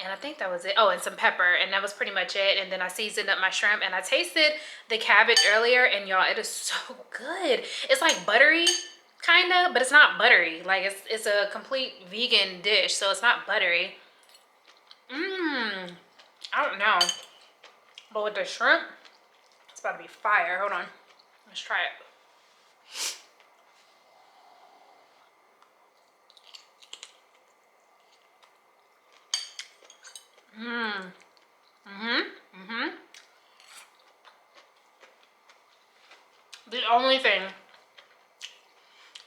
and I think that was it. Oh, and some pepper, and that was pretty much it. And then I seasoned up my shrimp, and I tasted the cabbage earlier, and y'all, it is so good. It's like buttery, kind of, but it's not buttery. Like it's a complete vegan dish, so it's not buttery. I don't know. But with the shrimp, it's about to be fire. Hold on. Let's try it.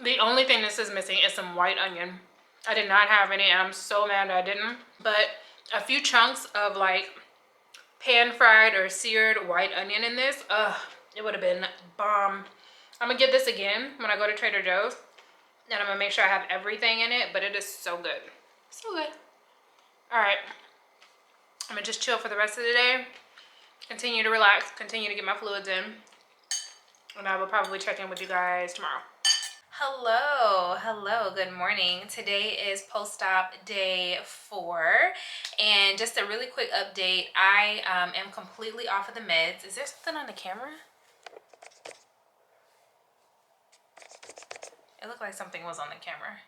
The only thing this is missing is some white onion. I did not have any, and I'm so mad I didn't. But a few chunks of like pan fried or seared white onion in this, it would have been bomb. I'm gonna get this again when I go to Trader Joe's, and I'm gonna make sure I have everything in it, but it is so good. So good. All right, I'm gonna just chill for the rest of the day, continue to relax, continue to get my fluids in, and I will probably check in with you guys tomorrow. Hello, good morning. Today is post-op day 4, and just a really quick update. I am completely off of the meds. Is there something on the camera? It looked like something was on the camera.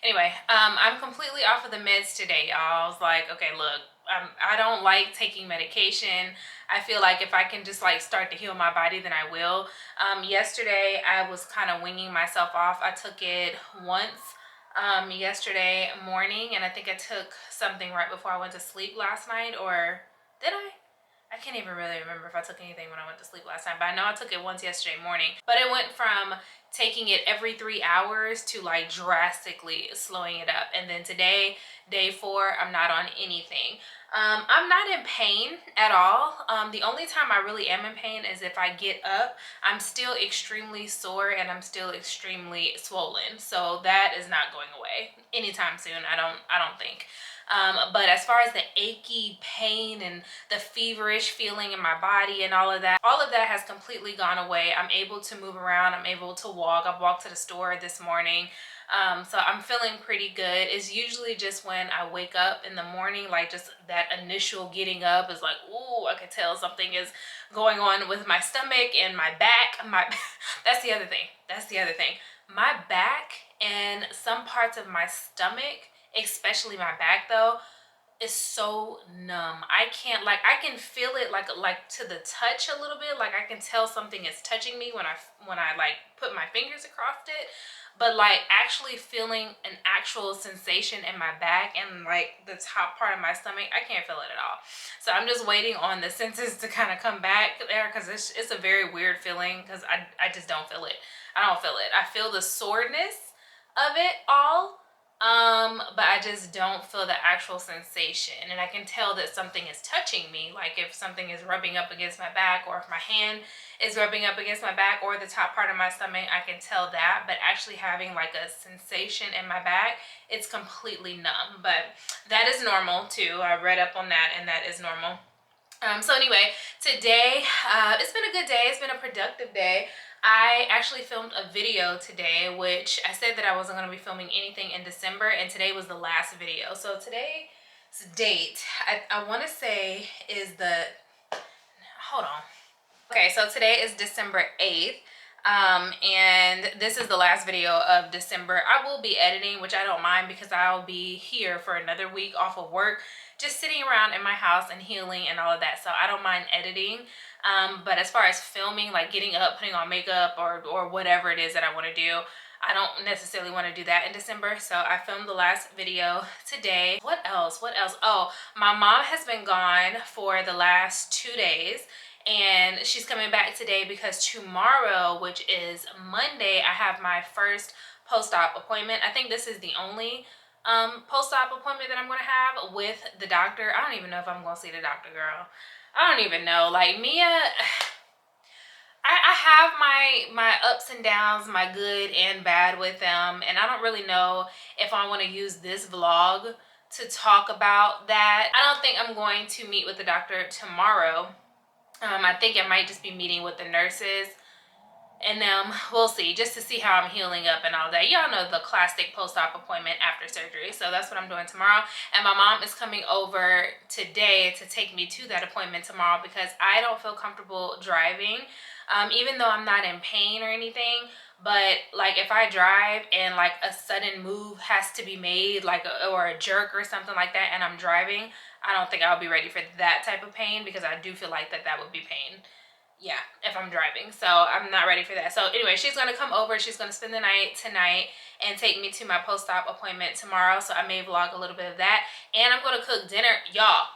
Anyway, I'm completely off of the meds today, y'all. I was like, okay, look, I don't like taking medication. I feel like if I can just like start to heal my body, then I will. Yesterday, I was kind of winging myself off. I took it once yesterday morning, and I think I took something right before I went to sleep last night, or did I? I can't even really remember if I took anything when I went to sleep last night, but I know I took it once yesterday morning. But it went from taking it every 3 hours to like drastically slowing it up. And then today, day 4, I'm not on anything. I'm not in pain at all. The only time I really am in pain is if I get up. I'm still extremely sore and I'm still extremely swollen. So that is not going away anytime soon, I don't think. But as far as the achy pain and the feverish feeling in my body and all of that has completely gone away. I'm able to move around. I'm able to walk. I've walked to the store this morning. So I'm feeling pretty good. It's usually just when I wake up in the morning, like just that initial getting up is like, ooh, I can tell something is going on with my stomach and my back. That's the other thing. My back and some parts of my stomach, especially my back though, is so numb. I can't, like, I can feel it like to the touch a little bit. Like I can tell something is touching me when I like put my fingers across it, but like actually feeling an actual sensation in my back and like the top part of my stomach, I can't feel it at all. So I'm just waiting on the senses to kind of come back there, because it's a very weird feeling, because I just don't feel it. I don't feel it. I feel the soreness of it all, but I just don't feel the actual sensation. And I can tell that something is touching me, like if something is rubbing up against my back, or if my hand is rubbing up against my back or the top part of my stomach, I can tell that. But actually having like a sensation in my back, it's completely numb. But that is normal too. I read up on that, and that is normal. So anyway, today, it's been a good day. It's been a productive day. I actually filmed a video today, which I said that I wasn't going to be filming anything in December, and today was the last video. So today's date, I want to say is the, hold on. Okay, so today is December 8th. And this is the last video of December. I will be editing, which I don't mind, because I'll be here for another week off of work, just sitting around in my house and healing and all of that. So I don't mind editing. But as far as filming, like getting up, putting on makeup, or whatever it is that I want to do, I don't necessarily want to do that in December. So I filmed the last video today. What else? Oh, my mom has been gone for the last 2 days. And she's coming back today because tomorrow, which is Monday, I have my first post-op appointment. I think this is the only post-op appointment that I'm going to have with the doctor. I don't even know if I'm going to see the doctor, girl. I don't even know. Like, Mia, I have my ups and downs, my good and bad with them. And I don't really know if I want to use this vlog to talk about that. I don't think I'm going to meet with the doctor tomorrow. I think I might just be meeting with the nurses, and we'll see, just to see how I'm healing up and all that. Y'all know the classic post-op appointment after surgery. So that's what I'm doing tomorrow. And my mom is coming over today to take me to that appointment tomorrow, because I don't feel comfortable driving, even though I'm not in pain or anything. But like if I drive and like a sudden move has to be made, like or a jerk or something like that, and I'm driving, I don't think I'll be ready for that type of pain, because I do feel like that would be pain. Yeah, if I'm driving. So I'm not ready for that. So anyway, she's going to come over. She's going to spend the night tonight and take me to my post-op appointment tomorrow. So I may vlog a little bit of that. And I'm going to cook dinner, y'all.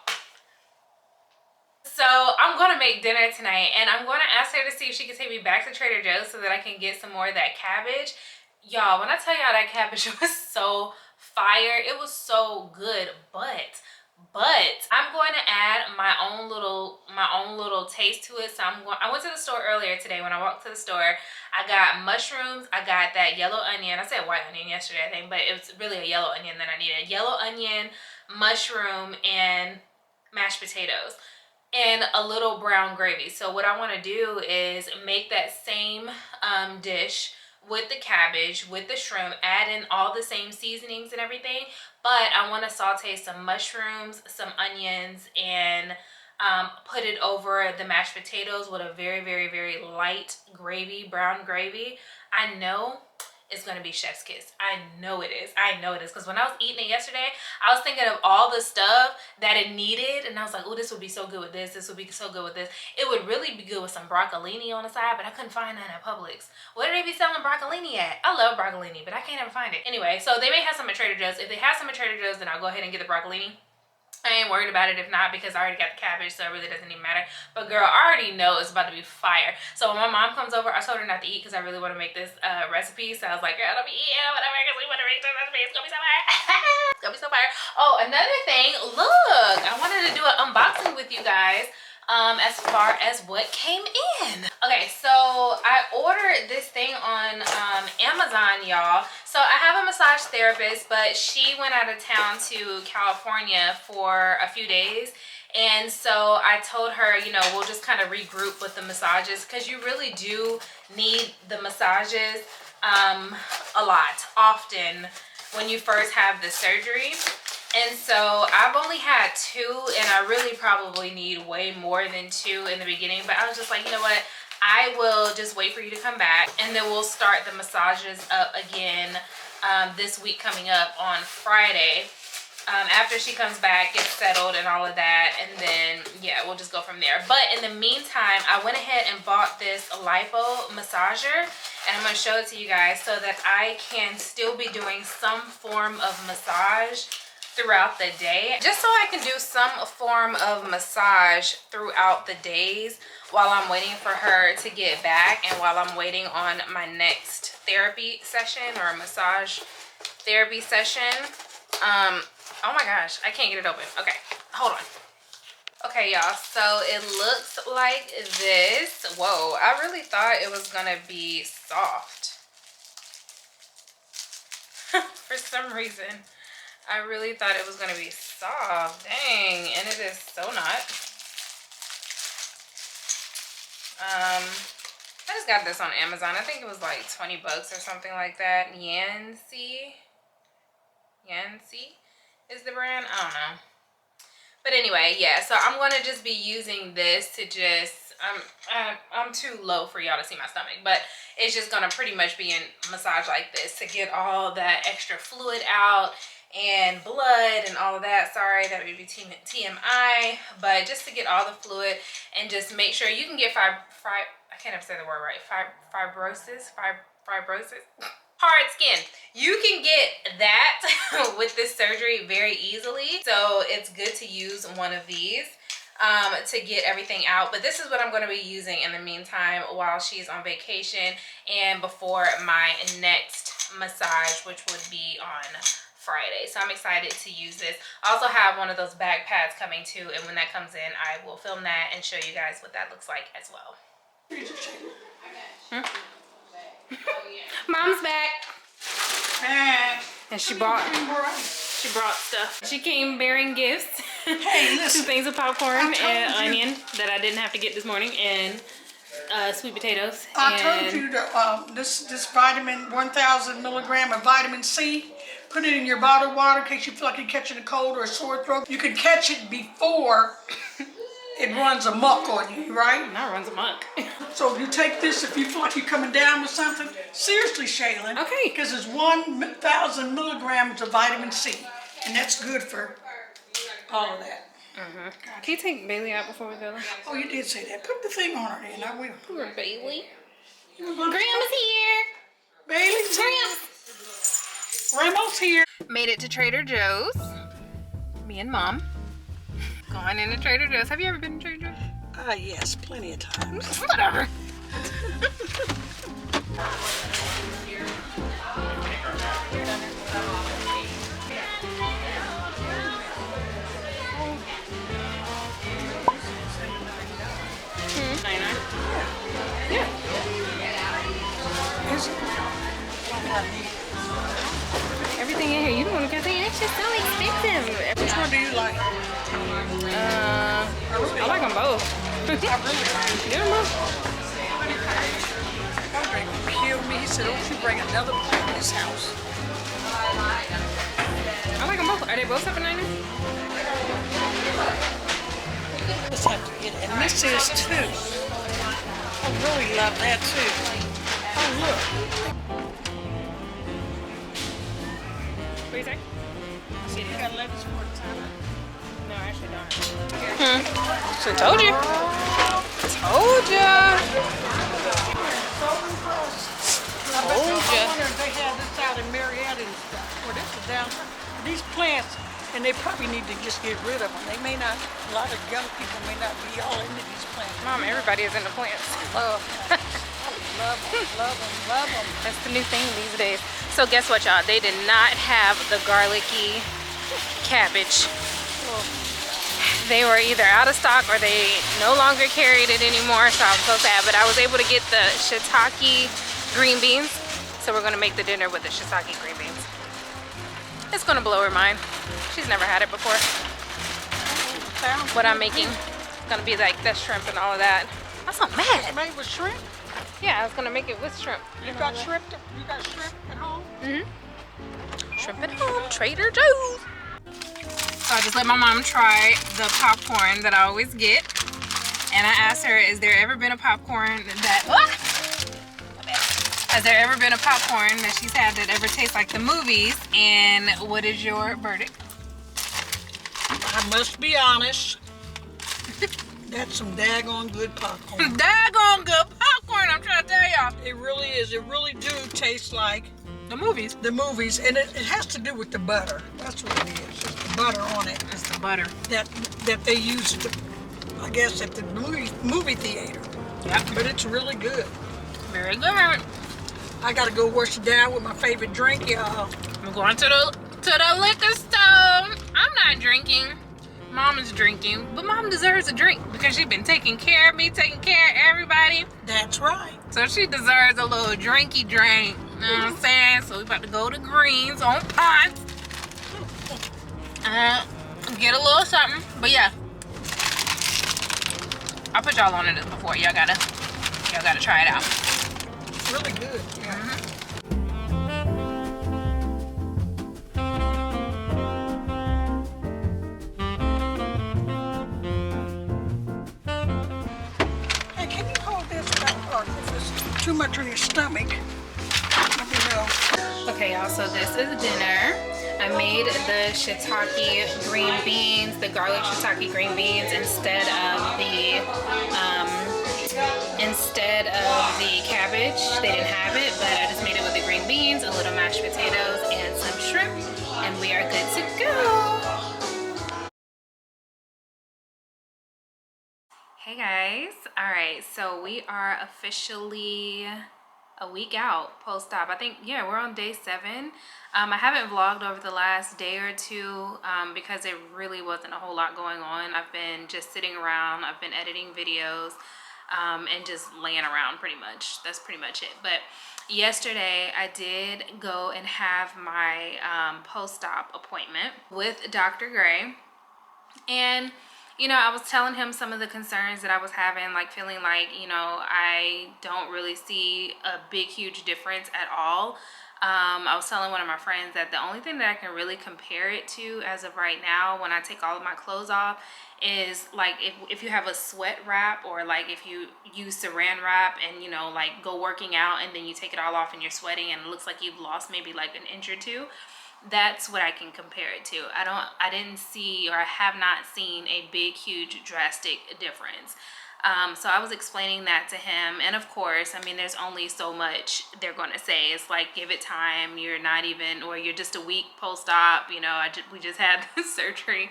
So I'm going to make dinner tonight, and I'm going to ask her to see if she can take me back to Trader Joe's so that I can get some more of that cabbage. Y'all, when I tell y'all that cabbage was so fire, it was so good, but I'm going to add my own little taste to it. So I went to the store earlier today. When I walked to the store, I got mushrooms, I got that yellow onion. I said white onion yesterday, I think, but it was really a yellow onion that I needed. Yellow onion, mushroom, and mashed potatoes, and a little brown gravy. So what I want to do is make that same dish with the cabbage, with the shrimp, add in all the same seasonings and everything, but I want to saute some mushrooms, some onions, and put it over the mashed potatoes with a very, very, very light gravy, brown gravy. I know it's going to be chef's kiss. I know it is. I know it is. Because when I was eating it yesterday, I was thinking of all the stuff that it needed. And I was like, oh, this would be so good with this. This would be so good with this. It would really be good with some broccolini on the side, but I couldn't find none at Publix. Where do they be selling broccolini at? I love broccolini, but I can't ever find it. Anyway, so they may have some at Trader Joe's. If they have some at Trader Joe's, then I'll go ahead and get the broccolini. I ain't worried about it if not, because I already got the cabbage, so it really doesn't even matter. But girl, I already know it's about to be fire. So when my mom comes over, I told her not to eat because I really want to make this recipe. So I was like, girl, don't be eating whatever, because we want to make this recipe. It's gonna be so fire. It's gonna be so fire. Oh, another thing, look, I wanted to do an unboxing with you guys. As far as what came in. Okay, so I ordered this thing on Amazon, y'all. So I have a massage therapist, but she went out of town to California for a few days. And so I told her, you know, we'll just kind of regroup with the massages, because you really do need the massages a lot, often, when you first have the surgery. And so I've only had 2, and I really probably need way more than 2 in the beginning. But I was just like, you know what? I will just wait for you to come back, and then we'll start the massages up again this week coming up on Friday. After she comes back, gets settled and all of that, and then yeah, we'll just go from there. But in the meantime, I went ahead and bought this Lipo massager, and I'm going to show it to you guys so that I can still be doing some form of massage throughout the day, just so I can do some form of massage throughout the days while I'm waiting for her to get back, and while I'm waiting on my next therapy session or massage therapy session. Oh my gosh, I can't get it open. Okay, hold on. Okay, y'all, so it looks like this. Whoa, I really thought it was gonna be soft. For some reason, I really thought it was gonna be soft. Dang, and it is so not. I just got this on Amazon. I think it was like 20 bucks or something like that. Yancy is the brand. I don't know. But anyway, yeah, so I'm going to just be using this to just, I'm too low for y'all to see my stomach, but it's just going to pretty much be in massage like this to get all that extra fluid out and blood and all of that. Sorry, that would be TMI, but just to get all the fluid and just make sure you can get I can't ever say the word right, fibrosis, hard skin. You can get that with this surgery very easily, so it's good to use one of these to get everything out. But this is what I'm going to be using in the meantime while she's on vacation and before my next massage, which would be on Friday. So I'm excited to use this. I also have one of those back pads coming too, and when that comes in, I will film that and show you guys what that looks like as well. Mom's back. And she brought stuff. She came bearing gifts. Hey, listen. 2 things of popcorn and onion that I didn't have to get this morning, and sweet potatoes. I told you to, this vitamin, 1,000 milligram of vitamin C, put it in your bottled water in case you feel like you're catching a cold or a sore throat. You can catch it before it runs amok on you, right? Now it runs amok. So you take this if you feel like you're coming down with something. Seriously, Shaylin. Okay. Because it's 1,000 milligrams of vitamin C, and that's good for all of that. Can you take Bailey out before we go? Oh, you did say that. Put the thing on her then. I will. Poor Bailey. Grandma's Grandma's here. Bailey's here. Grandma's here. Made it to Trader Joe's. Me and Mom. Going into Trader Joe's. Have you ever been to Trader Joe's? Yes, plenty of times. Whatever. Yeah. Everything in here, you don't want to get that. It's just so expensive. Which one do you like? I like them both. Get them both. My drink would kill me. He said, don't you bring another plant in this house. I like them both. Are they both $7.99? Just have to get it. And this is too. I really love that too. Oh, look. What do you say? You got lettuce for a time. No, I actually don't. So told you. Told ya. I wonder if they have this out in Marietta and stuff. Or this is down. These plants, and they probably need to just get rid of them. They may not, a lot of young people may not be all into these plants. Mom, everybody is into plants. Love them, love them, love them. That's the new thing these days. So guess what, y'all? They did not have the garlicky cabbage. They were either out of stock or they no longer carried it anymore, so I'm so sad. But I was able to get the shiitake green beans, so we're gonna make the dinner with the shiitake green beans. It's gonna blow her mind. She's never had it before. What I'm making, gonna be like the shrimp and all of that. I'm so mad. Made with shrimp? Yeah, I was gonna make it with shrimp. You got shrimp? You got shrimp at home? Shrimp at home, Trader Joe's. So I just let my mom try the popcorn that I always get. And I asked her, is there ever been a popcorn that, Has there ever been a popcorn that she's had that ever tastes like the movies? And what is your verdict? I must be honest. That's some daggone good popcorn. Daggone good popcorn, I'm trying to tell y'all. It really is. It really do taste like The movies. the movies, and it has to do with the butter. That's what it is. It's the butter on it It's the butter. that they use, I guess, at the movie theater. Yep. But it's really good. Very good. I gotta go wash it down with my favorite drink, y'all. I'm going to the liquor store. I'm not drinking. Mom is drinking, but Mom deserves a drink because she's been taking care of me, taking care of everybody. That's right. So she deserves a little drinky drink. You know what I'm saying? So we about to go to Greens on Ponce. Get a little something. But yeah. I'll put y'all on it before. Y'all gotta try it out. It's really good. Yeah. Hey, can you hold this without if it's too much on your stomach? Let me know. Okay, y'all, so this is dinner. I made the shiitake green beans, the garlic shiitake green beans instead of the cabbage. They didn't have it, but I just made it with the green beans, a little mashed potatoes, and some shrimp, and we are good to go. Hey guys, all right, so we are officially a week out post-op. I think, yeah, we're on day 7. I haven't vlogged over the last day or two because there really wasn't a whole lot going on. I've been just sitting around, I've been editing videos and just laying around pretty much. That's pretty much it. But yesterday I did go and have my post-op appointment with Dr. Gray. And you know, I was telling him some of the concerns that I was having, like feeling like, you know, I don't really see a big, huge difference at all. I was telling one of my friends that the only thing that I can really compare it to as of right now when I take all of my clothes off is like if you have a sweat wrap, or like if you use saran wrap and, you know, like go working out and then you take it all off and you're sweating and it looks like you've lost maybe like an inch or two. That's what I can compare it to. I didn't see, or I have not seen a big, huge, drastic difference. So I was explaining that to him. And of course, I mean, there's only so much they're going to say. It's like, give it time. You're not even, or you're just a week post-op. You know, we just had surgery.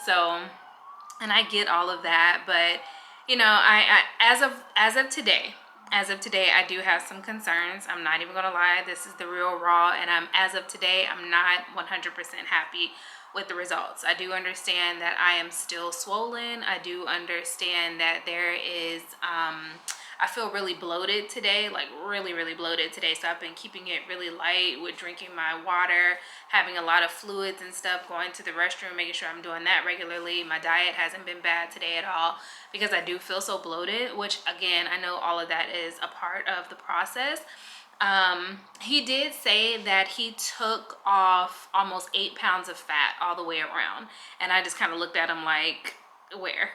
So, and I get all of that. But, you know, as of today, I do have some concerns. I'm not even gonna lie, this is the real raw, and as of today, I'm not 100% happy with the results. I do understand that I am still swollen. I do understand that there is, I feel really bloated today, like really, really bloated today. So I've been keeping it really light with drinking my water, having a lot of fluids and stuff, going to the restroom, making sure I'm doing that regularly. My diet hasn't been bad today at all because I do feel so bloated, which again, I know all of that is a part of the process. He did say that he took off almost 8 pounds of fat all the way around. And I just kind of looked at him like, where?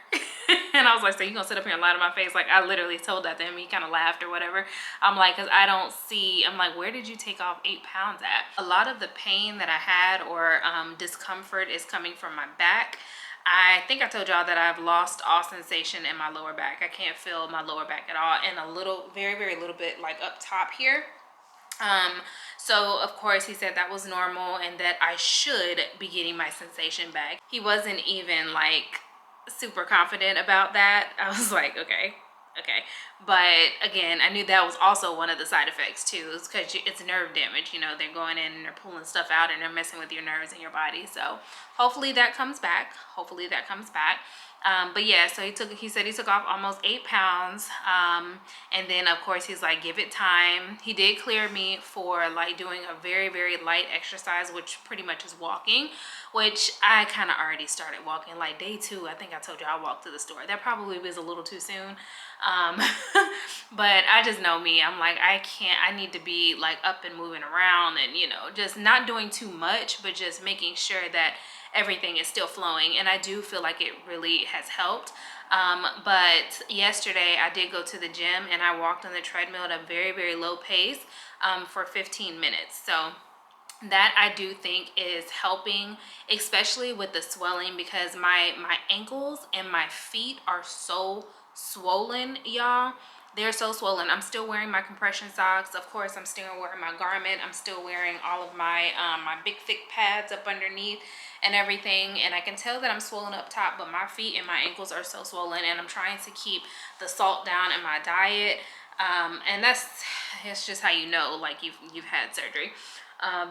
And I was like, so you gonna sit up here and lie to my face? Like, I literally told that to him. He kind of laughed or whatever. I'm like, because I don't see, I'm like, where did you take off 8 pounds at? A lot of the pain that I had, or discomfort, is coming from my back. I think I told y'all that I've lost all sensation in my lower back. I can't feel my lower back at all, and a little, very, very little bit like up top here. So of course he said that was normal and that I should be getting my sensation back. He wasn't even like super confident about that. I was like, okay. But again, I knew that was also one of the side effects too, because it's nerve damage. You know, they're going in and they're pulling stuff out and they're messing with your nerves in your body. So hopefully that comes back. But yeah, so he said he took off almost 8 pounds. And then of course he's like, give it time. He did clear me for like doing a very, very light exercise, which pretty much is walking, which I kind of already started walking. Like day 2, I think I told you I walked to the store. That probably was a little too soon. But I just know me. I'm like, I need to be like up and moving around and, you know, just not doing too much, but just making sure that everything is still flowing, and I do feel like it really has helped. But yesterday I did go to the gym and I walked on the treadmill at a very, very low pace for 15 minutes. So that I do think is helping, especially with the swelling, because my ankles and my feet are so swollen, y'all. They're so swollen. I'm still wearing my compression socks. Of course, I'm still wearing my garment. I'm still wearing all of my my big thick pads up underneath and everything. And I can tell that I'm swollen up top, but my feet and my ankles are so swollen. And I'm trying to keep the salt down in my diet. And it's just how you know, like you've had surgery.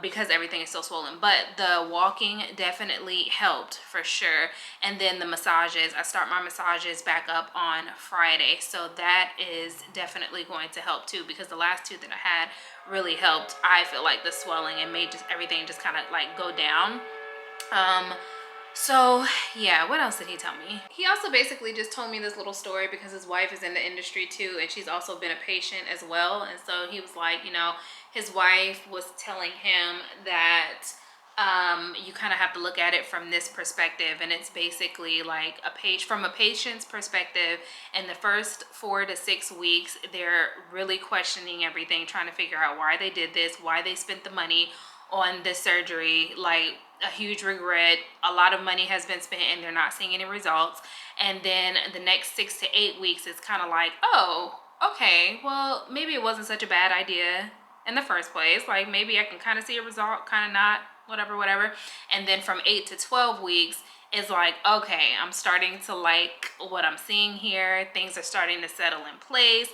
Because everything is so swollen. But the walking definitely helped for sure. And then the massages, I start my massages back up on Friday, so that is definitely going to help too, because the last two that I had really helped. I feel like the swelling and made just everything just kind of like go down. So yeah, what else did he tell me? He also basically just told me this little story because his wife is in the industry too, and she's also been a patient as well. And so he was like, you know, his wife was telling him that you kind of have to look at it from this perspective, and it's basically like from a patient's perspective. In the first 4 to 6 weeks, they're really questioning everything, trying to figure out why they did this, why they spent the money on this surgery, like a huge regret. A lot of money has been spent and they're not seeing any results. And then the next 6 to 8 weeks is kind of like, oh, okay, well, maybe it wasn't such a bad idea in the first place. Like, maybe I can kind of see a result, kind of not, whatever. And then from 8 to 12 weeks is like, okay, I'm starting to like what I'm seeing here. Things are starting to settle in place.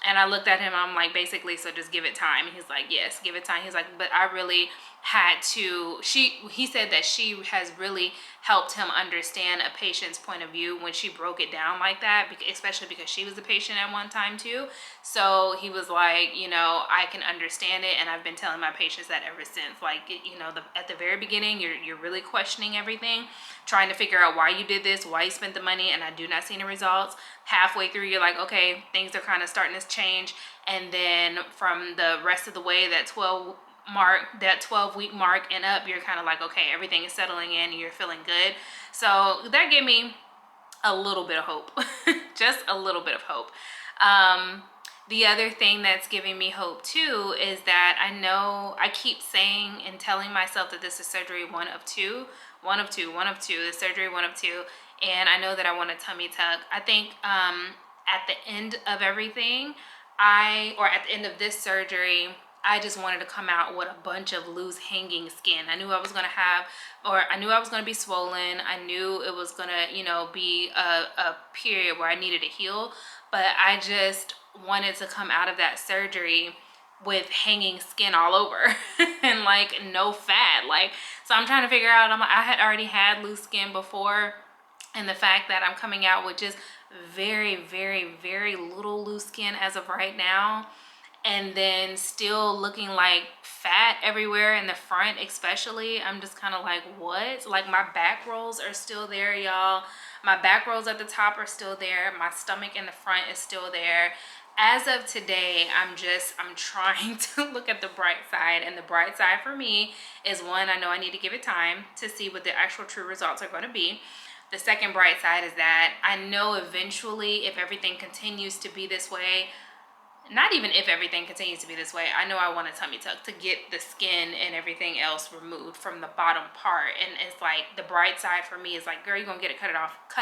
And I looked at him, I'm like, basically, so just give it time. And he's like, yes, give it time. He's like, but I really had to, he said that she has really helped him understand a patient's point of view when she broke it down like that, especially because she was a patient at one time too. So he was like, you know, I can understand it. And I've been telling my patients that ever since. Like, you know, at the very beginning, you're really questioning everything, trying to figure out why you did this, why you spent the money, and I do not see any results. Halfway through, you're like, okay, things are kind of starting to change. And then from the rest of the way, that 12-week mark and up, you're kind of like, okay, everything is settling in and you're feeling good. So that gave me a little bit of hope. Just a little bit of hope. The other thing that's giving me hope too is that I keep saying and telling myself that this is surgery one of two, the surgery one of two. And I know that I want a tummy tuck. I think at the end of everything, at the end of this surgery, I just wanted to come out with a bunch of loose hanging skin. I knew I was going to be swollen. I knew it was going to, you know, be a period where I needed to heal. But I just wanted to come out of that surgery with hanging skin all over and like no fat. Like, so I'm trying to figure out, I had already had loose skin before. And the fact that I'm coming out with just very, very, very little loose skin as of right now, and then still looking like fat everywhere in the front especially, I'm just kind of like, what? Like, my back rolls are still there, y'all. My back rolls at the top are still there. My stomach in the front is still there. As of today, I'm trying to look at the bright side, and the bright side for me is, one, I know I need to give it time to see what the actual true results are going to be. The second bright side is that I know eventually, if everything continues to be this way, not even if everything continues to be this way, I know I want a tummy tuck to get the skin and everything else removed from the bottom part. And it's like, the bright side for me is like, girl, you're gonna get it cut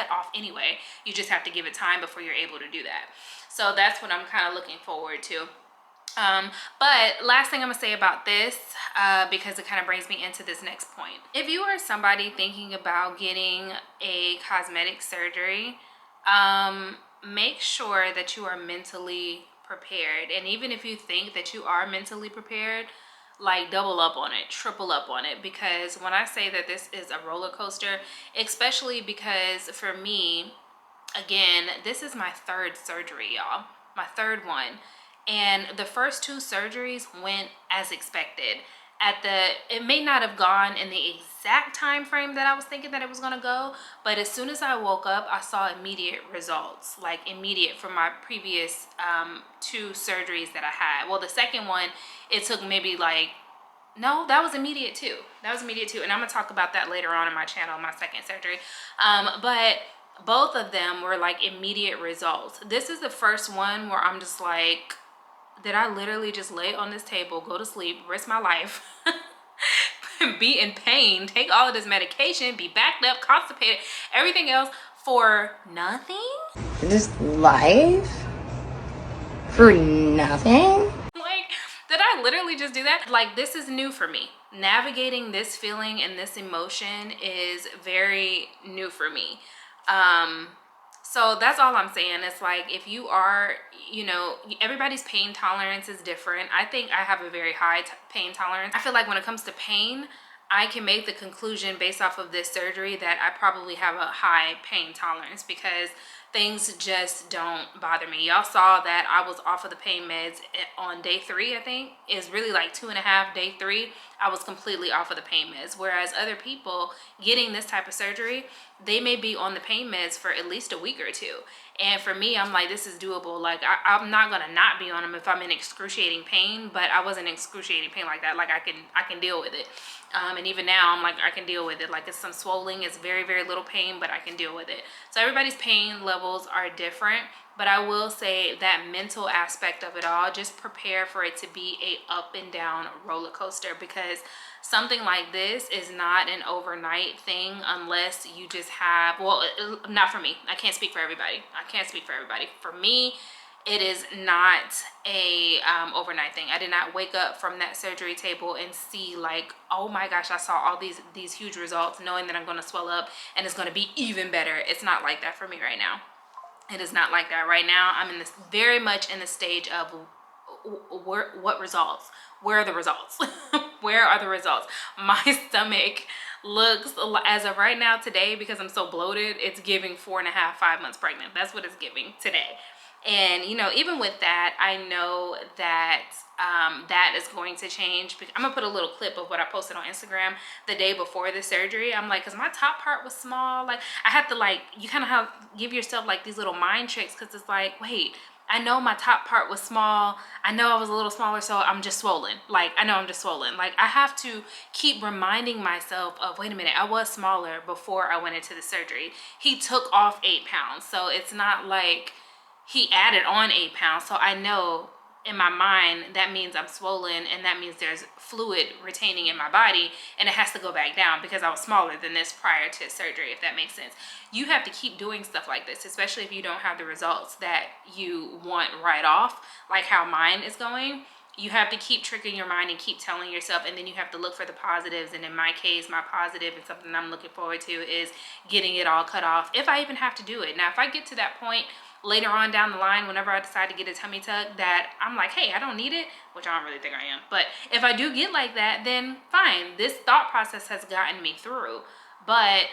off anyway. You just have to give it time before you're able to do that. So that's what I'm kind of looking forward to. But last thing I'm gonna say about this, because it kind of brings me into this next point. If you are somebody thinking about getting a cosmetic surgery, make sure that you are mentally prepared. And even if you think that you are mentally prepared, like, double up on it, triple up on it. Because when I say that this is a roller coaster, especially because for me, again, this is my third surgery, y'all. My third one. And the first two surgeries went as expected. It may not have gone in the exact time frame that I was thinking that it was going to go, but as soon as I woke up, I saw immediate results, like immediate, from my previous two surgeries that I had. Well, the second one, it took maybe like No, that was immediate too. That was immediate too. And I'm going to talk about that later on in my channel, my second surgery. But both of them were like immediate results. This is the first one where I'm just like, did I literally just lay on this table, go to sleep, risk my life, be in pain, take all of this medication, be backed up, constipated, everything else for nothing? Just life for nothing? Like, did I literally just do that? Like, this is new for me. Navigating this feeling and this emotion is very new for me. So that's all I'm saying. It's like, if you are, you know, everybody's pain tolerance is different. I think I have a very high pain tolerance. I feel like when it comes to pain, I can make the conclusion based off of this surgery that I probably have a high pain tolerance because things just don't bother me. Y'all saw that I was off of the pain meds on day 3, I think. It's really like 2.5, day 3. I was completely off of the pain meds. Whereas other people getting this type of surgery, they may be on the pain meds for at least a week or 2. And for me, I'm like, this is doable. Like, I'm not gonna not be on them if I'm in excruciating pain, but I wasn't in excruciating pain like that. Like, I can deal with it. And even now, I'm like, I can deal with it. Like, it's some swelling, it's very, very little pain, but I can deal with it. So everybody's pain levels are different, but I will say that mental aspect of it all, just prepare for it to be a up and down roller coaster, because something like this is not an overnight thing unless you just have, well, not for me. I can't speak for everybody. For me, it is not a overnight thing. I did not wake up from that surgery table and see like, oh my gosh, I saw all these huge results, knowing that I'm going to swell up and it's going to be even better. It's not like that for me right now. It is not like that right now. I'm in this very much in the stage of what results? Where are the results? Where are the results? My stomach looks, as of right now today, because I'm so bloated, it's giving 4.5, 5 months pregnant. That's what it's giving today. And, you know, even with that, I know that that is going to change. I'm gonna put a little clip of what I posted on Instagram the day before the surgery. I'm like, because my top part was small. Like, I had to, like, you kind of have give yourself like these little mind tricks, because it's like, wait, I know my top part was small. I know I was a little smaller, so I'm just swollen. Like, I know I'm just swollen. Like, I have to keep reminding myself of, wait a minute, I was smaller before I went into the surgery. He took off 8 pounds, so it's not like he added on 8 pounds. So I know in my mind that means I'm swollen, and that means there's fluid retaining in my body, and it has to go back down because I was smaller than this prior to surgery, if that makes sense. You have to keep doing stuff like this, especially if you don't have the results that you want right off, like how mine is going. You have to keep tricking your mind and keep telling yourself, and then you have to look for the positives. And in my case, my positive and something I'm looking forward to is getting it all cut off, if I even have to do it. Now, if I get to that point later on down the line, whenever I decide to get a tummy tuck, that I'm like, hey, I don't need it, which I don't really think I am, but if I do get like that, then fine. This thought process has gotten me through. But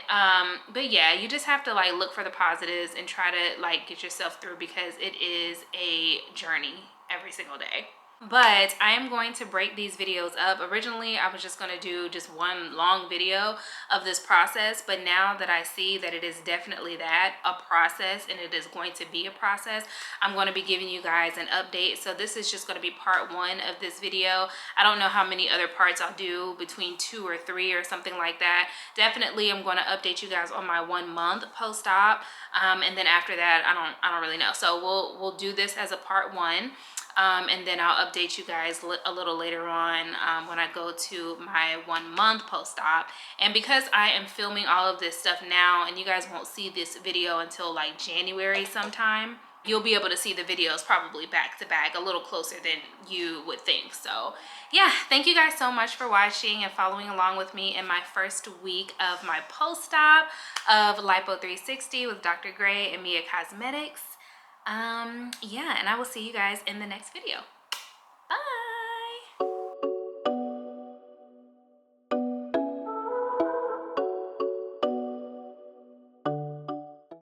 yeah, you just have to like look for the positives and try to like get yourself through, because it is a journey every single day. But I am going to break these videos up. Originally, I was just going to do just one long video of this process, but now that I see that it is definitely a process, and it is going to be a process, I'm going to be giving you guys an update. So this is just going to be part 1 of this video. I don't know how many other parts I'll do, between 2 or 3 or something like that. Definitely, I'm going to update you guys on my 1 month post-op, and then after that, I don't really know. So we'll do this as a part 1. And then I'll update you guys a little later on when I go to my 1 month post-op. And because I am filming all of this stuff now, and you guys won't see this video until like January sometime, you'll be able to see the videos probably back to back, a little closer than you would think. So yeah, thank you guys so much for watching and following along with me in my first week of my post-op of Lipo 360 with Dr. Gray and Mia Cosmetics. Yeah, and I will see you guys in the next video. Bye.